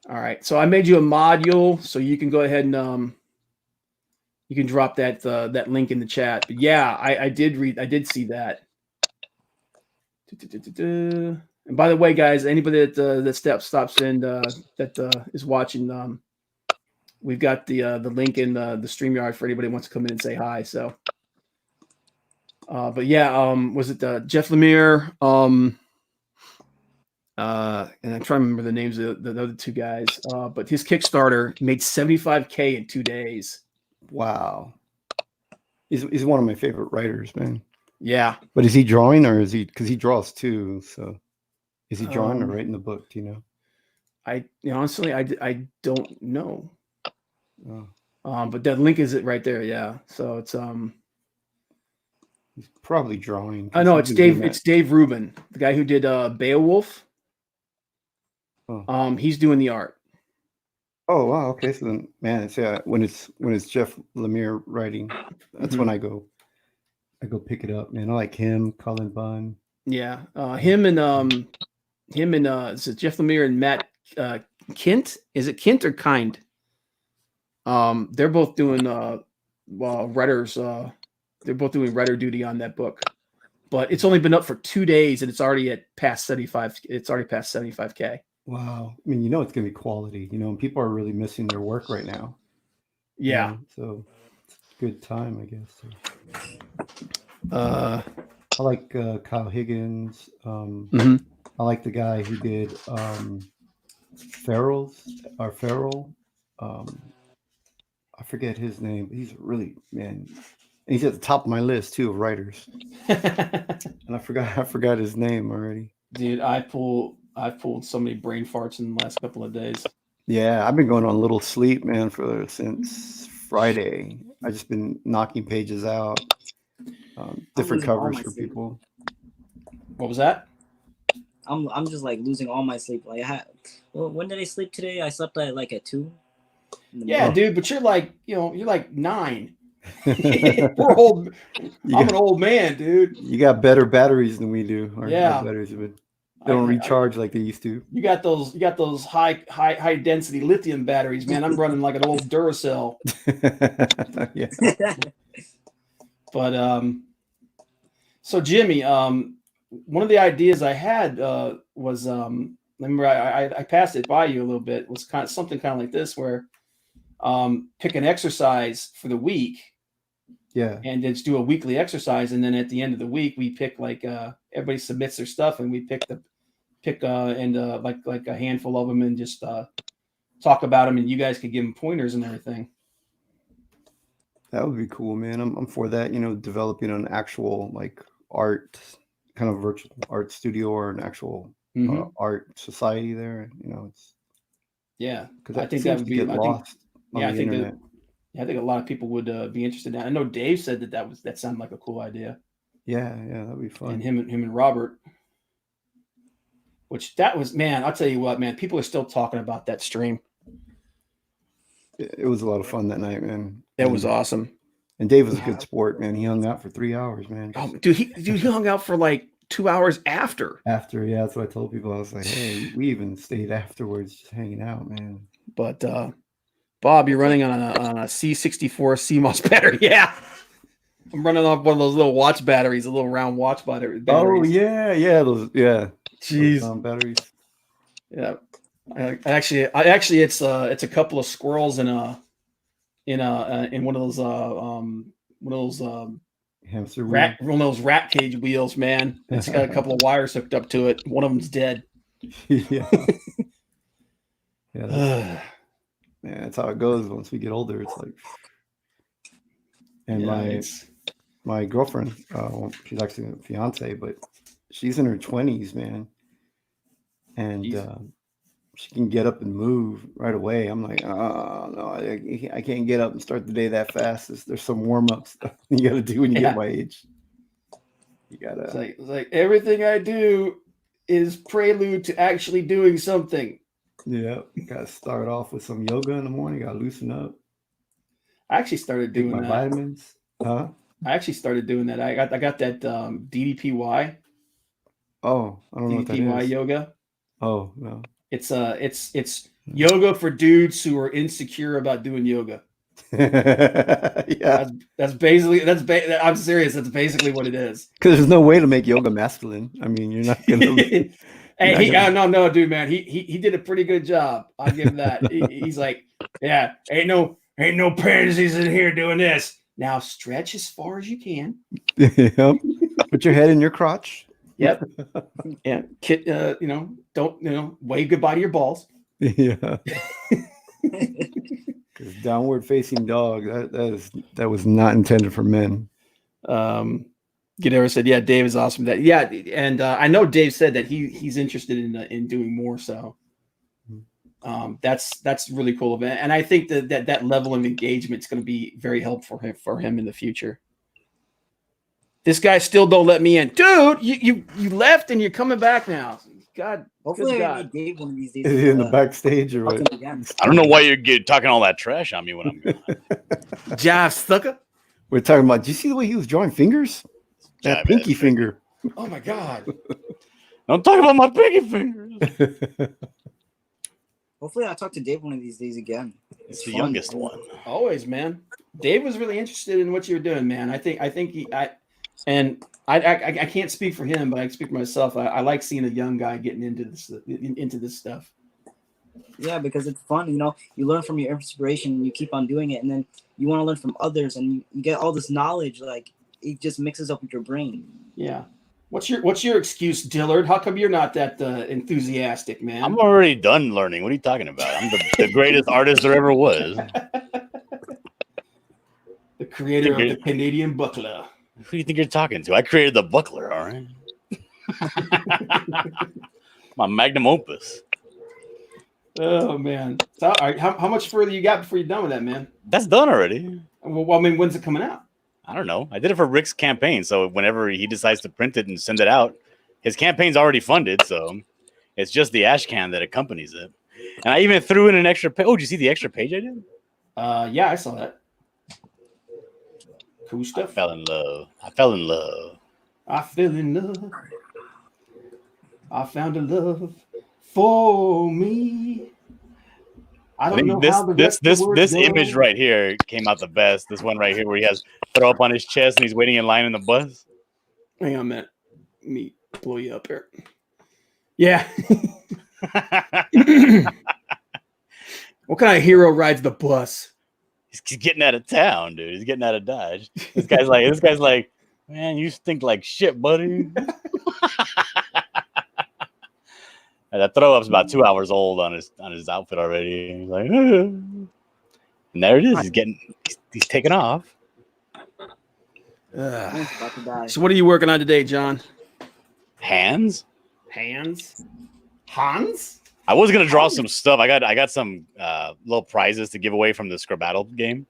Speaker 1: All right. So I made you a module, so you can go ahead and you can drop that link in the chat. But yeah, I did see that. And by the way, guys, anybody that stops in that is watching, we've got the link in the StreamYard for anybody who wants to come in and say hi. So, but yeah, was it Jeff Lemire? And I'm trying to remember the names of the other two guys. But his Kickstarter made $75K in 2 days.
Speaker 4: Wow. He's one of my favorite writers, man.
Speaker 1: Yeah.
Speaker 4: But is he drawing, or is he, because he draws too? So is he drawing or writing the book? Do you know?
Speaker 1: Honestly, I don't know.
Speaker 4: Oh.
Speaker 1: But that link is it right there. Yeah. So it's
Speaker 4: He's probably drawing.
Speaker 1: I know it's Dave Rubin, the guy who did Beowulf.
Speaker 4: Oh.
Speaker 1: He's doing the art.
Speaker 4: Oh wow. Okay. So then, man, it's when it's Jeff Lemire writing, that's when I go pick it up, man. I like him, Colin Bunn.
Speaker 1: Yeah. Him and is it Jeff Lemire and Matt Kint? Is it Kint or Kind? They're both doing writers. They're both doing writer duty on that book, but it's only been up for 2 days and it's already past 75. It's already past 75K.
Speaker 4: Wow. I mean, it's going to be quality, and people are really missing their work right now.
Speaker 1: Yeah.
Speaker 4: So it's a good time, I guess.
Speaker 1: I
Speaker 4: like Kyle Higgins. I like the guy who did Farrell. I forget his name. He's really, man. And he's at the top of my list too of writers. And I forgot his name already.
Speaker 1: Dude, I've pulled so many brain farts in the last couple of days.
Speaker 4: Yeah, I've been going on little sleep, man, since Friday. I've just been knocking pages out, different covers for people.
Speaker 1: What was that?
Speaker 5: I'm just like losing all my sleep. Like, when did I sleep today? I slept at 2.
Speaker 1: Yeah, dude, but you're like 9. We're old. I'm an old man, dude.
Speaker 4: You got better batteries than we do.
Speaker 1: Yeah,
Speaker 4: batteries they don't recharge like they used to.
Speaker 1: You got those high density lithium batteries, man. I'm running like an old Duracell.
Speaker 4: Yeah.
Speaker 1: But so Jimmy, one of the ideas I had was remember I passed it by you a little bit. Was something kind of like this, where pick an exercise for the week.
Speaker 4: Yeah.
Speaker 1: And just do a weekly exercise, and then at the end of the week we pick everybody submits their stuff, and we pick like a handful of them and just talk about them, and you guys could give them pointers and everything.
Speaker 4: That would be cool, man. I'm for that. Developing an actual art, kind of virtual art studio or an actual art society there. It's because
Speaker 1: I think that would be
Speaker 4: lost.
Speaker 1: I think a lot of people would be interested in that. I know Dave said that sounded like a cool idea.
Speaker 4: Yeah, that'd be fun.
Speaker 1: And him and Robert, which that was, man, I'll tell you what, man, people are still talking about that stream.
Speaker 4: It was a lot of fun that night, man.
Speaker 1: That was awesome.
Speaker 4: And Dave was a good sport, man. He hung out for 3 hours, man.
Speaker 1: Oh, dude, he hung out for like 2 hours after.
Speaker 4: Yeah, that's what I told people. I was like, hey, we even stayed afterwards just hanging out, man.
Speaker 1: But Bob, you're running on a C64 CMOS battery. Yeah. I'm running off one of those little watch batteries, a little round watch batteries.
Speaker 4: Oh, yeah. Those, yeah.
Speaker 1: Jeez.
Speaker 4: Those, batteries.
Speaker 1: Yeah. Actually, it's a couple of squirrels in one of those
Speaker 4: hamster
Speaker 1: one of those rat cage wheels, man. It's got a couple of wires hooked up to it. One of them's dead.
Speaker 4: Yeah. Yeah. Man, that's how it goes once we get older. It's like, and my girlfriend, she's actually a fiance, but she's in her 20s, man, and she can get up and move right away. I'm like, oh no, I can't get up and start the day that fast. There's some warm up stuff you got to do when you get my age. You gotta.
Speaker 1: It's like everything I do is prelude to actually doing something.
Speaker 4: Yeah, got to start off with some yoga in the morning. Got to loosen up.
Speaker 1: I actually started
Speaker 4: Take
Speaker 1: doing
Speaker 4: my
Speaker 1: that.
Speaker 4: vitamins. Huh?
Speaker 1: I actually started doing that. I got that DDPY.
Speaker 4: Oh, I don't know what that
Speaker 1: DDPY
Speaker 4: is.
Speaker 1: yoga.
Speaker 4: Oh no.
Speaker 1: It's yoga for dudes who are insecure about doing yoga.
Speaker 4: Yeah,
Speaker 1: That's basically I'm serious. That's basically what it is.
Speaker 4: because there's no way to make yoga masculine. I mean, you're not gonna.
Speaker 1: Hey, no, dude, man, he did a pretty good job. I'll give him that. He's like, yeah, ain't no pansies in here doing this. Now stretch as far as you can.
Speaker 4: Yep. Put your head in your crotch.
Speaker 1: Yep. Yeah. Don't wave goodbye to your balls.
Speaker 4: Yeah. Because downward facing dog, that was not intended for men.
Speaker 1: Guerrero said, "Yeah, Dave is awesome." That and I know Dave said that he's interested in doing more. So that's really cool of it, and I think that level of engagement is going to be very helpful for him in the future. This guy still don't let me in, dude. You left and you're coming back now. God,
Speaker 5: Hopefully,
Speaker 1: good
Speaker 5: I
Speaker 1: God.
Speaker 5: meet Dave one of these days.
Speaker 4: Is he in the backstage or what?
Speaker 5: Again.
Speaker 3: I don't know why you're talking all that trash on me when I'm gone.
Speaker 1: Jive sucker.
Speaker 4: We're talking about. Do you see the way he was drawing fingers? That
Speaker 3: Jive
Speaker 4: pinky
Speaker 3: ass
Speaker 4: finger.
Speaker 1: Oh my God.
Speaker 3: Don't talk about my pinky fingers.
Speaker 5: Hopefully, I'll talk to Dave one of these days again.
Speaker 3: It's the
Speaker 5: fun.
Speaker 3: youngest one.
Speaker 1: Always, man. Dave was really interested in what you were doing, man. I think I can't speak for him, but I can speak for myself. I like seeing a young guy getting into this stuff.
Speaker 5: Yeah, because it's fun. You know, you learn from your inspiration and you keep on doing it, and then you want to learn from others, and you get all this knowledge. Like it just mixes up with your brain.
Speaker 1: Yeah. What's your excuse, Dillard? How come you're not that enthusiastic, man?
Speaker 3: I'm already done learning. What are you talking about? I'm the greatest artist there ever was.
Speaker 1: The creator of the Canadian buckler.
Speaker 3: Who do you think you're talking to? I created the buckler, all right? My magnum opus.
Speaker 1: Oh, man. So, all right, how much further you got before you're done with that, man?
Speaker 3: That's done already.
Speaker 1: Well, I mean, when's it coming out?
Speaker 3: I don't know. I did it for Rick's campaign, so whenever he decides to print it and send it out, his campaign's already funded, so it's just the ash can that accompanies it. And I even threw in an extra page. Oh, did you see the extra page I did?
Speaker 1: Yeah, I saw that. Cool stuff.
Speaker 3: I fell in love. I fell in love.
Speaker 1: I fell in love. I found a love for me. I don't know how
Speaker 3: this image right here came out the best. This one right here where he has throw up on his chest and he's waiting in line in the bus.
Speaker 1: Hang on a minute. Let me blow you up here. Yeah. What kind of hero rides the bus?
Speaker 3: He's getting out of town, dude. He's getting out of Dodge. This guy's like, man, you stink like shit, buddy. And that throw up's about 2 hours old on his outfit already. He's like, and there it is. He's taking off.
Speaker 1: So what are you working on today, John?
Speaker 3: Hans?
Speaker 1: Hans?
Speaker 3: I was gonna draw some stuff. I got some little prizes to give away from the Scrabble game.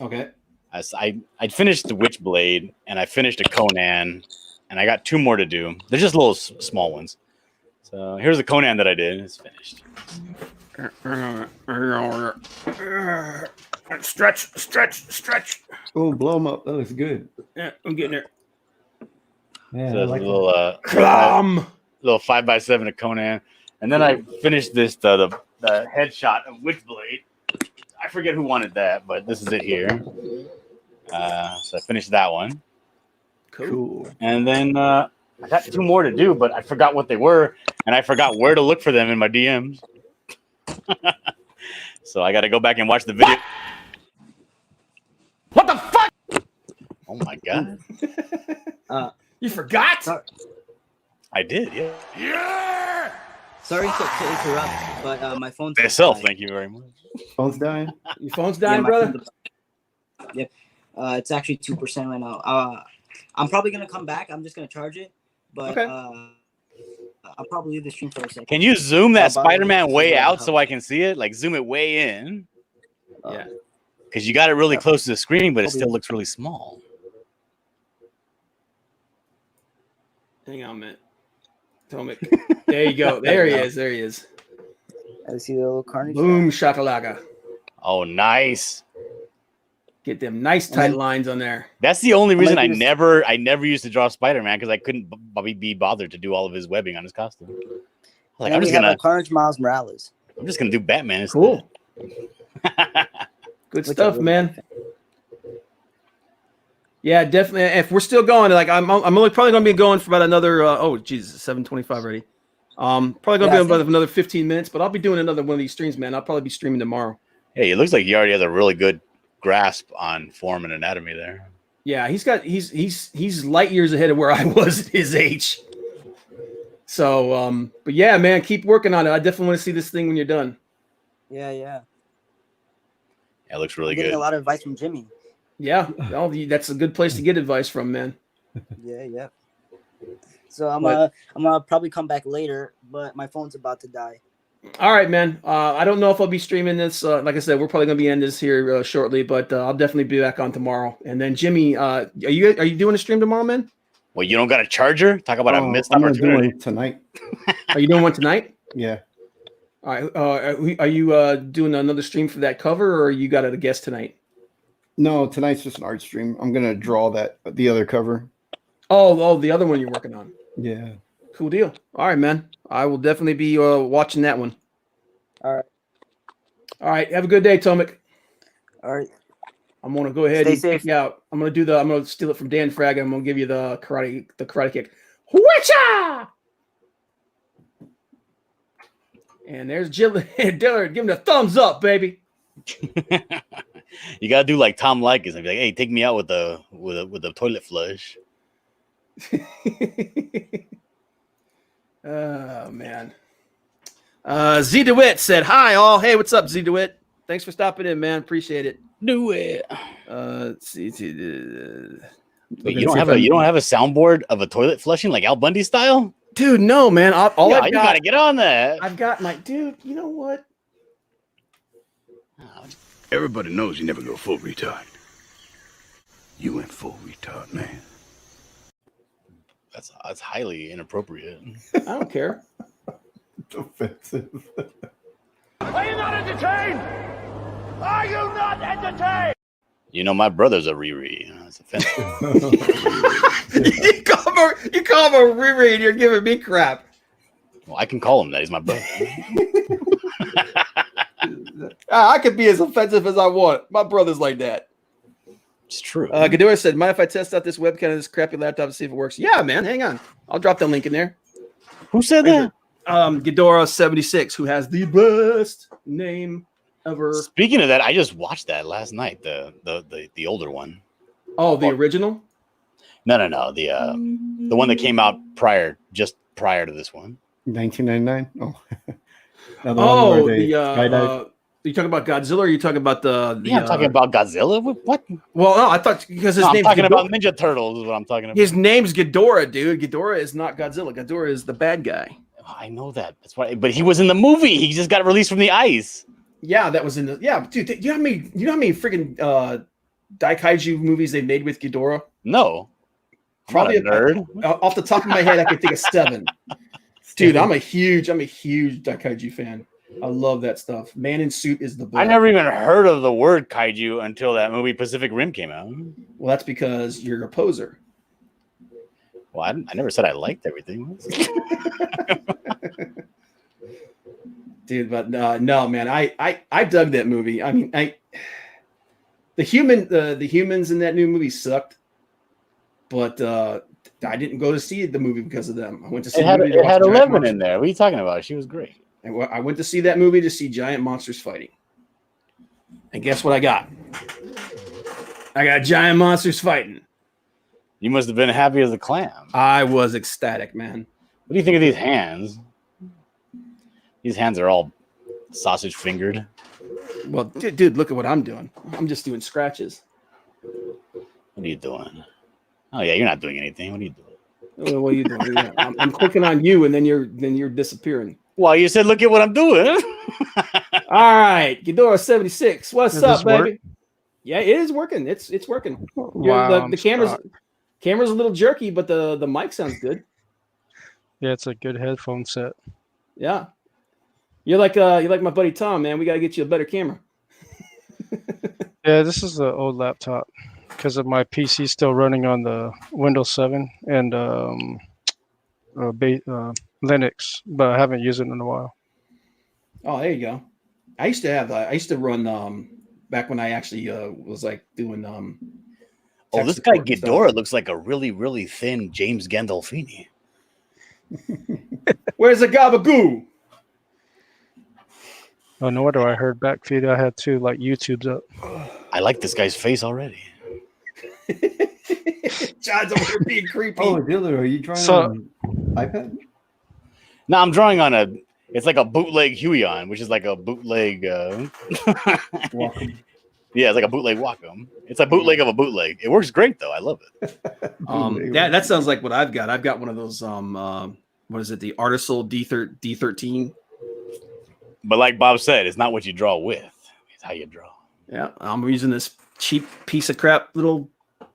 Speaker 1: Okay.
Speaker 3: I finished the Witchblade and I finished a Conan, and I got 2 more to do. They're just little small ones. So here's the Conan that I did. It's finished.
Speaker 1: Stretch.
Speaker 4: Oh, blow him up. That looks good.
Speaker 1: Yeah, I'm getting there.
Speaker 4: Yeah,
Speaker 3: So
Speaker 4: I
Speaker 3: it's
Speaker 4: like
Speaker 3: a
Speaker 4: that.
Speaker 3: little 5x7 of Conan, and then I finished this the headshot of Witchblade. I forget who wanted that, but this is it here. So I finished that one.
Speaker 1: Cool.
Speaker 3: And then I got 2 more to do, but I forgot what they were, and I forgot where to look for them in my DMs. So I got to go back and watch the video.
Speaker 1: What the fuck?
Speaker 3: Oh my god!
Speaker 1: You forgot?
Speaker 3: I did, yeah.
Speaker 5: Sorry to interrupt, but my phone's
Speaker 3: Myself, thank you very much.
Speaker 4: Phone's dying.
Speaker 1: Your phone's dying, brother?
Speaker 5: Yep. It's actually 2% right now. I'm probably gonna come back. I'm just gonna charge it, but
Speaker 1: okay.
Speaker 5: I'll probably leave the stream for a second.
Speaker 3: Can you zoom that Spider-Man way out so I can see it? Like zoom it way in.
Speaker 1: Yeah.
Speaker 3: Because you got it really close to the screen, but it still looks really small.
Speaker 1: Hang on a minute. Tomic. There you go. There he is. There he is.
Speaker 5: I see the little carnage.
Speaker 1: Boom shakalaka.
Speaker 3: Oh, nice.
Speaker 1: Get them nice tight lines on there.
Speaker 3: That's the only reason I
Speaker 5: do this-
Speaker 3: never used to draw Spider-Man, because I couldn't be bothered to do all of his webbing on his costume. Like,
Speaker 5: And
Speaker 3: I'm
Speaker 5: we
Speaker 3: just
Speaker 5: have
Speaker 3: gonna
Speaker 5: a Carnage Miles Morales.
Speaker 3: do Batman instead.
Speaker 1: Cool. Good
Speaker 5: Which I
Speaker 1: stuff,
Speaker 5: really
Speaker 1: man. Yeah, definitely. If we're still going, like I'm only probably going to be going for about another. Oh, Jesus, 7:25 already. Probably going to be about another 15 minutes, but I'll be doing another one of these streams, man. I'll probably be streaming tomorrow.
Speaker 3: Hey, it looks like he already has a really good grasp on form and anatomy there.
Speaker 1: Yeah, he's light years ahead of where I was at his age. So, but yeah, man, keep working on it. I definitely want to see this thing when you're done.
Speaker 5: Yeah.
Speaker 3: Yeah, it looks really
Speaker 5: I'm getting
Speaker 3: good.
Speaker 5: a lot of advice from Jimmy.
Speaker 1: Yeah, that's a good place to get advice from, man.
Speaker 5: Yeah. So I'm gonna probably come back later, but my phone's about to die.
Speaker 1: All right, man. I don't know if I'll be streaming this. Like I said, we're probably gonna be ending this here shortly, but I'll definitely be back on tomorrow. And then Jimmy, are you doing a stream tomorrow, man?
Speaker 3: Well, you don't got a charger? Talk about a missed
Speaker 4: I'm gonna do
Speaker 3: opportunity.
Speaker 4: it tonight.
Speaker 1: Are you doing one tonight?
Speaker 4: Yeah.
Speaker 1: All right. Are you doing another stream for that cover, or you got a guest tonight?
Speaker 4: No, tonight's just an art stream. I'm gonna draw the other cover.
Speaker 1: Oh, the other one you're working on.
Speaker 4: Yeah.
Speaker 1: Cool deal. All right, man. I will definitely be watching that one.
Speaker 5: All right.
Speaker 1: All right. Have a good day, Tomic.
Speaker 5: All right.
Speaker 1: I'm gonna go ahead
Speaker 5: Stay
Speaker 1: and
Speaker 5: safe.
Speaker 1: kick you out. I'm gonna steal it from Dan Frag. I'm gonna give you the karate kick. Witcha! And there's Dillard. Give him the thumbs up, baby.
Speaker 3: You gotta do like Tom Likas and be like, "Hey, take me out with the toilet flush."
Speaker 1: Oh man. Z DeWitt said, "Hi all. Hey, what's up, Z DeWitt? Thanks for stopping in, man. Appreciate it.
Speaker 3: Do it.
Speaker 1: Let's see.
Speaker 3: Wait, you don't have a soundboard of a toilet flushing like Al Bundy style?
Speaker 1: Dude, no, man.
Speaker 3: You gotta get on that.
Speaker 1: I've got my dude. You know what?
Speaker 6: Everybody knows you never go full retard. You went full retard, man.
Speaker 3: That's highly inappropriate.
Speaker 1: I don't care.
Speaker 4: It's offensive.
Speaker 6: Are you not entertained? Are you not entertained?
Speaker 3: You know, my brother's a Riri. It's offensive.
Speaker 1: you call him a Riri and you're giving me crap.
Speaker 3: Well, I can call him that. He's my brother.
Speaker 1: I could be as offensive as I want. My brother's like that.
Speaker 3: It's true.
Speaker 1: Ghidorah said, mind if I test out this webcam on this crappy laptop and see if it works? Yeah, man. Hang on. I'll drop the link in there.
Speaker 3: Who said that?
Speaker 1: Ghidorah 76, who has the best name ever.
Speaker 3: Speaking of that, I just watched that last night. The older one.
Speaker 1: Oh, the original?
Speaker 3: No. The one that came out just prior to this one.
Speaker 4: 1999. Oh.
Speaker 1: Oh, you talking about Godzilla, or are you talking about the
Speaker 3: I'm talking about Godzilla. What?
Speaker 1: Well, no, I thought because his
Speaker 3: I'm
Speaker 1: name's
Speaker 3: talking
Speaker 1: Ghidorah.
Speaker 3: about Ninja Turtles. Is what I'm talking about.
Speaker 1: His name's Ghidorah, dude. Ghidorah is not Godzilla. Ghidorah is the bad guy.
Speaker 3: I know that. That's why. But he was in the movie. He just got released from the ice.
Speaker 1: Yeah, that was in the. Yeah, dude. You know how many freaking Daikaiju movies they made with Ghidorah?
Speaker 3: No.
Speaker 1: Probably
Speaker 3: I'm not a nerd.
Speaker 1: Off the top of my head, I could think of 7. Dude, I'm a huge Daikaiju fan. I love that stuff. Man in Suit is the best.
Speaker 3: I never even heard of the word kaiju until that movie Pacific Rim came out.
Speaker 1: Well, that's because you're a poser.
Speaker 3: Well, I never said I liked everything.
Speaker 1: Dude, but no, man, I dug that movie. I mean, the humans in that new movie sucked, but I didn't go to see the movie because of them. I went to see
Speaker 3: it had 11 in there. What are you talking about? She was great.
Speaker 1: I went to see that movie to see giant monsters fighting. And guess what I got? I got giant monsters fighting.
Speaker 3: You must have been happy as a clam.
Speaker 1: I was ecstatic, man.
Speaker 3: What do you think of these hands? These hands are all sausage fingered.
Speaker 1: Well, dude, look at what I'm doing. I'm just doing scratches.
Speaker 3: What are you doing? Oh yeah, you're not doing anything. What are you doing?
Speaker 1: What are you doing? Yeah, I'm clicking on you, and then you're disappearing.
Speaker 3: Well, you said, "Look at what I'm doing."
Speaker 1: All right, Ghidorah 76. What's
Speaker 7: Does
Speaker 1: up,
Speaker 7: this work?
Speaker 1: baby? Yeah, it is working. It's working.
Speaker 7: Wow,
Speaker 1: The camera's a little jerky, but the mic sounds good.
Speaker 7: Yeah, it's a good headphone set.
Speaker 1: Yeah. You're like my buddy Tom, man. We got to get you a better camera.
Speaker 7: Yeah, this is the old laptop because of my PC still running on the Windows 7 and Linux, but I haven't used it in a while.
Speaker 1: Oh, there you go. I used to run back when I actually was like doing
Speaker 3: Oh,
Speaker 1: tech
Speaker 3: this guy
Speaker 1: support and stuff.
Speaker 3: Ghidorah looks like a really, really thin James Gandolfini.
Speaker 1: Where's the gabagoo?
Speaker 7: Oh, no wonder I heard back feed. I had two like YouTube's up.
Speaker 3: I like this guy's face already.
Speaker 1: John's over here being creepy.
Speaker 4: Oh, Diller, are you drawing
Speaker 7: So-
Speaker 4: on iPad?
Speaker 3: No, I'm drawing on it's like a bootleg Huion, which is like a bootleg.
Speaker 4: Wacom.
Speaker 3: Yeah, it's like a bootleg Wacom. It's a bootleg of a bootleg. It works great though. I love it.
Speaker 1: That sounds like what I've got. I've got one of those what is it? The Artisul D13.
Speaker 3: But like Bob said, it's not what you draw with; it's how you draw.
Speaker 1: Yeah, I'm using this cheap piece of crap little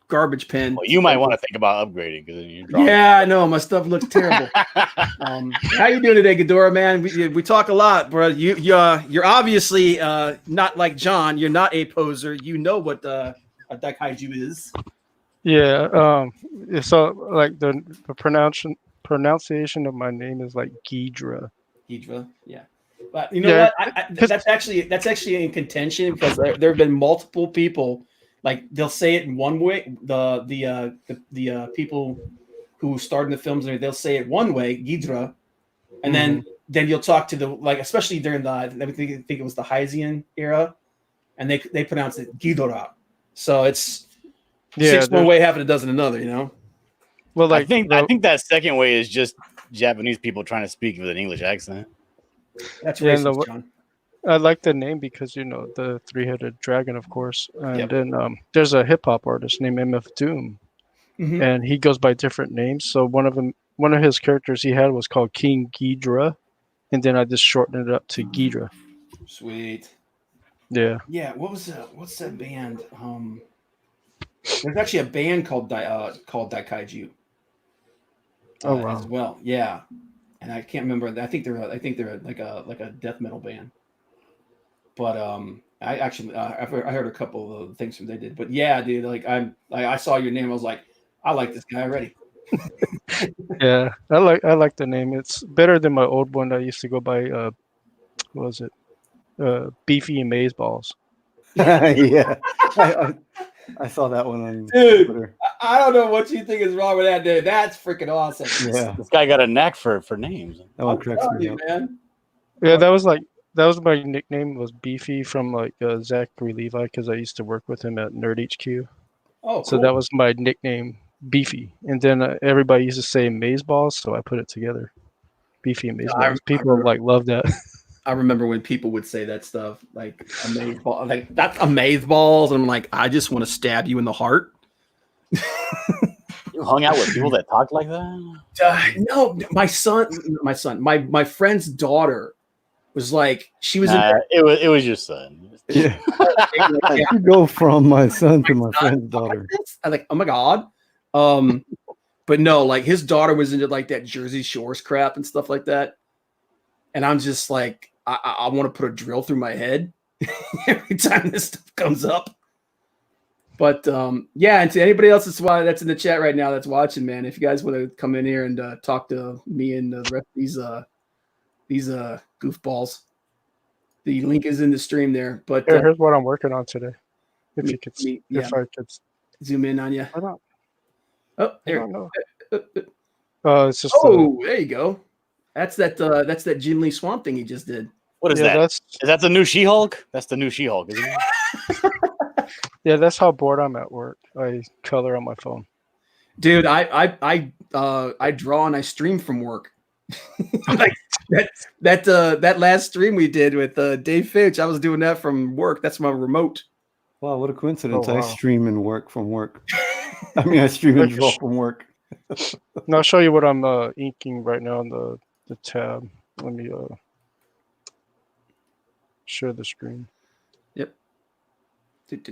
Speaker 1: garbage pen.
Speaker 3: Well, you might want to think about upgrading because you draw.
Speaker 1: Yeah, I know my stuff looks terrible. How you doing today, Ghidorah, man? We talk a lot, bro. You're obviously not like John. You're not a poser. You know what a Daikaiju is.
Speaker 7: Yeah. So like the pronunciation of my name is like Ghidra.
Speaker 1: Ghidra, yeah. But you know what? That's actually in contention because there have been multiple people. Like they'll say it in one way. The people who starred in the films, they'll say it one way, Ghidra, and then you'll talk to the especially during the I think it was the Heisian era, and they pronounce it Ghidorah. So it's six one way, half a dozen another. You know.
Speaker 7: Well,
Speaker 3: I think that second way is just Japanese people trying to speak with an English accent.
Speaker 1: That's
Speaker 7: Yeah,
Speaker 1: racist, John.
Speaker 7: I like the name because the three-headed dragon, of course, and then there's a hip hop artist named MF Doom, and he goes by different names. So one of his characters he had was called King Ghidra, and then I just shortened it up to Ghidra.
Speaker 1: Sweet.
Speaker 7: Yeah.
Speaker 1: Yeah. What's that band? There's actually a band called Daikaiju.
Speaker 7: Oh wow.
Speaker 1: As well. Yeah. And I can't remember. I think they're like a death metal band. But I actually I heard a couple of the things they did. But yeah, dude, I saw your name. I was like, I like this guy already.
Speaker 7: Yeah, I like the name. It's better than my old one. I used to go by what was it? Beefy and Maze Balls.
Speaker 4: Yeah, I saw that one on
Speaker 1: Dude,
Speaker 4: Twitter.
Speaker 1: I don't know what you think is wrong with that, dude. That's freaking awesome.
Speaker 4: Yeah,
Speaker 3: This guy got a knack for names.
Speaker 4: that one cracks me up.
Speaker 1: Man.
Speaker 7: Yeah, that was my nickname was Beefy from like Zachary Levi because I used to work with him at Nerd HQ.
Speaker 1: Oh, cool.
Speaker 7: So that was my nickname, Beefy. And then everybody used to say Maze Balls, so I put it together, Beefy and Maze Balls. People love that.
Speaker 1: I remember when people would say that stuff, like amaze ball, like that's amaze balls, and I'm like, I just want to stab you in the heart.
Speaker 3: You hung out with people that talked like that?
Speaker 1: No, my friend's daughter was like, she was.
Speaker 3: It was your son.
Speaker 4: Yeah, you go from my son to my friend's daughter.
Speaker 1: I'm like, oh my god. But no, like his daughter was into like that Jersey Shores crap and stuff like that, and I'm just like, I want to put a drill through my head every time this stuff comes up. But yeah, and to anybody else that's in the chat right now that's watching, man, if you guys want to come in here and talk to me and the rest of these goofballs, the link is in the stream there. But
Speaker 7: Here's what I'm working on today. If you could, if I could
Speaker 1: zoom in on you.
Speaker 7: I don't
Speaker 1: There.
Speaker 7: know. It's just.
Speaker 1: There you go. That's that Jim Lee Swamp thing he just did.
Speaker 3: What is that? Is that the new She-Hulk? That's the new She-Hulk, isn't it?
Speaker 7: Yeah, that's how bored I'm at work. I color on my phone.
Speaker 1: Dude, I draw and I stream from work. Like that last stream we did with Dave Fitch, I was doing that from work. That's my remote.
Speaker 4: Wow, what a coincidence!
Speaker 7: Oh, wow.
Speaker 4: I stream and work from work. I mean, I stream and draw from work.
Speaker 7: Now I'll show you what I'm inking right now on the tab. Let me share the screen.
Speaker 1: Yep. If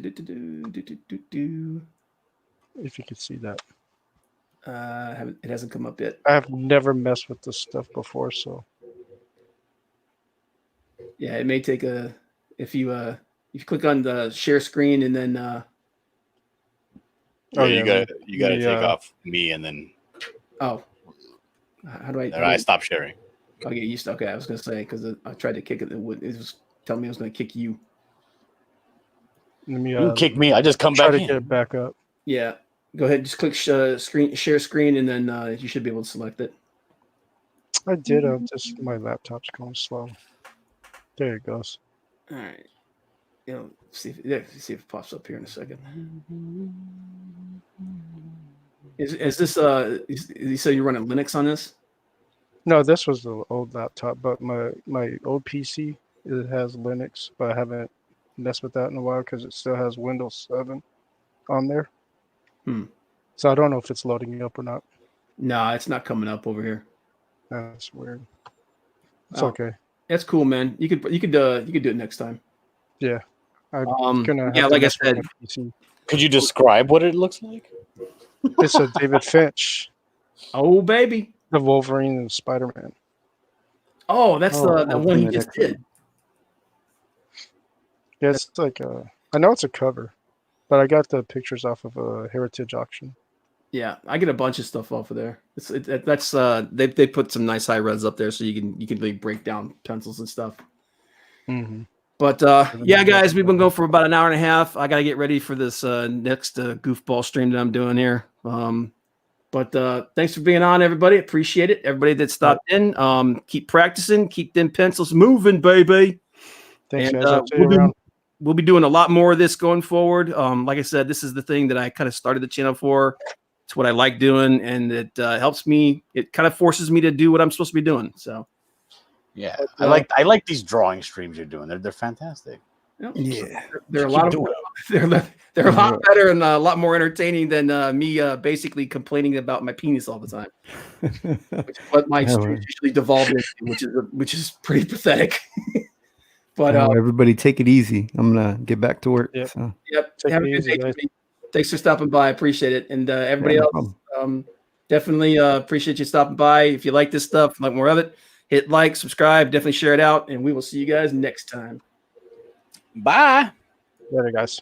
Speaker 7: If you could see that.
Speaker 1: It hasn't come up yet.
Speaker 7: I have never messed with this stuff before, so
Speaker 1: Yeah, it may take if you click on the share screen and then
Speaker 3: you gotta take off me and then.
Speaker 1: Oh, how do I?
Speaker 3: I stop sharing.
Speaker 1: Okay, you stop. Okay, I was gonna say because I tried to kick it. It was telling me I was gonna kick you.
Speaker 7: let me
Speaker 3: You kick me. I just come
Speaker 7: try
Speaker 3: back
Speaker 7: to
Speaker 3: in.
Speaker 7: get it back up.
Speaker 1: Yeah, go ahead. Just click share screen, and then you should be able to select it.
Speaker 7: I did. Just my laptop's going slow. There it goes.
Speaker 1: All right. See if it pops up here in a second. Is this you say you're running Linux on this?
Speaker 7: No, this was the old laptop, but my old PC it has Linux, but I haven't messed with that in a while because it still has Windows 7 on there. So I don't know if it's loading up or not.
Speaker 1: No, it's not coming up over here.
Speaker 7: That's weird. It's
Speaker 1: Oh,
Speaker 7: okay.
Speaker 1: That's cool, man. You could do it next time.
Speaker 7: Yeah. I'm gonna have
Speaker 1: yeah,
Speaker 7: to
Speaker 1: like I
Speaker 7: mess with
Speaker 1: said.
Speaker 7: my PC.
Speaker 3: Could you describe what it looks like?
Speaker 7: It's a David Finch,
Speaker 1: Oh baby.
Speaker 7: the Wolverine and Spider-Man.
Speaker 1: Oh, that's the one he
Speaker 4: Ultimate
Speaker 1: just
Speaker 4: X-Men.
Speaker 1: did.
Speaker 7: Yeah, it's like I know it's a cover, but I got the pictures off of a Heritage auction.
Speaker 1: Yeah, I get a bunch of stuff off of there. That's they put some nice high res up there, so you can really break down pencils and stuff.
Speaker 7: Mm-hmm.
Speaker 1: But yeah, guys, we've been going for about an hour and a half. I got to get ready for this next goofball stream that I'm doing here. But thanks for being on, everybody. Appreciate it. Everybody that stopped in, keep practicing, keep them pencils moving, baby.
Speaker 7: Thanks,
Speaker 1: And
Speaker 7: guys. I'll see you around.
Speaker 1: we'll be doing a lot more of this going forward. Like I said, this is the thing that I kind of started the channel for. It's what I like doing, and it helps me. It kind of forces me to do what I'm supposed to be doing. So.
Speaker 3: Yeah, I like these drawing streams you're doing. They're fantastic.
Speaker 4: Yeah.
Speaker 1: They're a lot of they're a lot better and a lot more entertaining than me basically complaining about my penis all the time. Which is what my streams usually devolved into, which is pretty pathetic. But
Speaker 4: everybody take it easy. I'm gonna get back to work.
Speaker 7: Yep.
Speaker 4: So.
Speaker 1: Yep.
Speaker 7: Take
Speaker 1: Have
Speaker 7: it
Speaker 1: a good
Speaker 7: easy,
Speaker 1: day.
Speaker 7: guys.
Speaker 1: Thanks for stopping by. I appreciate it. And everybody
Speaker 4: Yeah, no
Speaker 1: else,
Speaker 4: problem.
Speaker 1: definitely appreciate you stopping by. If you like this stuff, like more of it, hit like, subscribe, definitely share it out, and we will see you guys next time.
Speaker 3: Bye.
Speaker 7: Later, guys.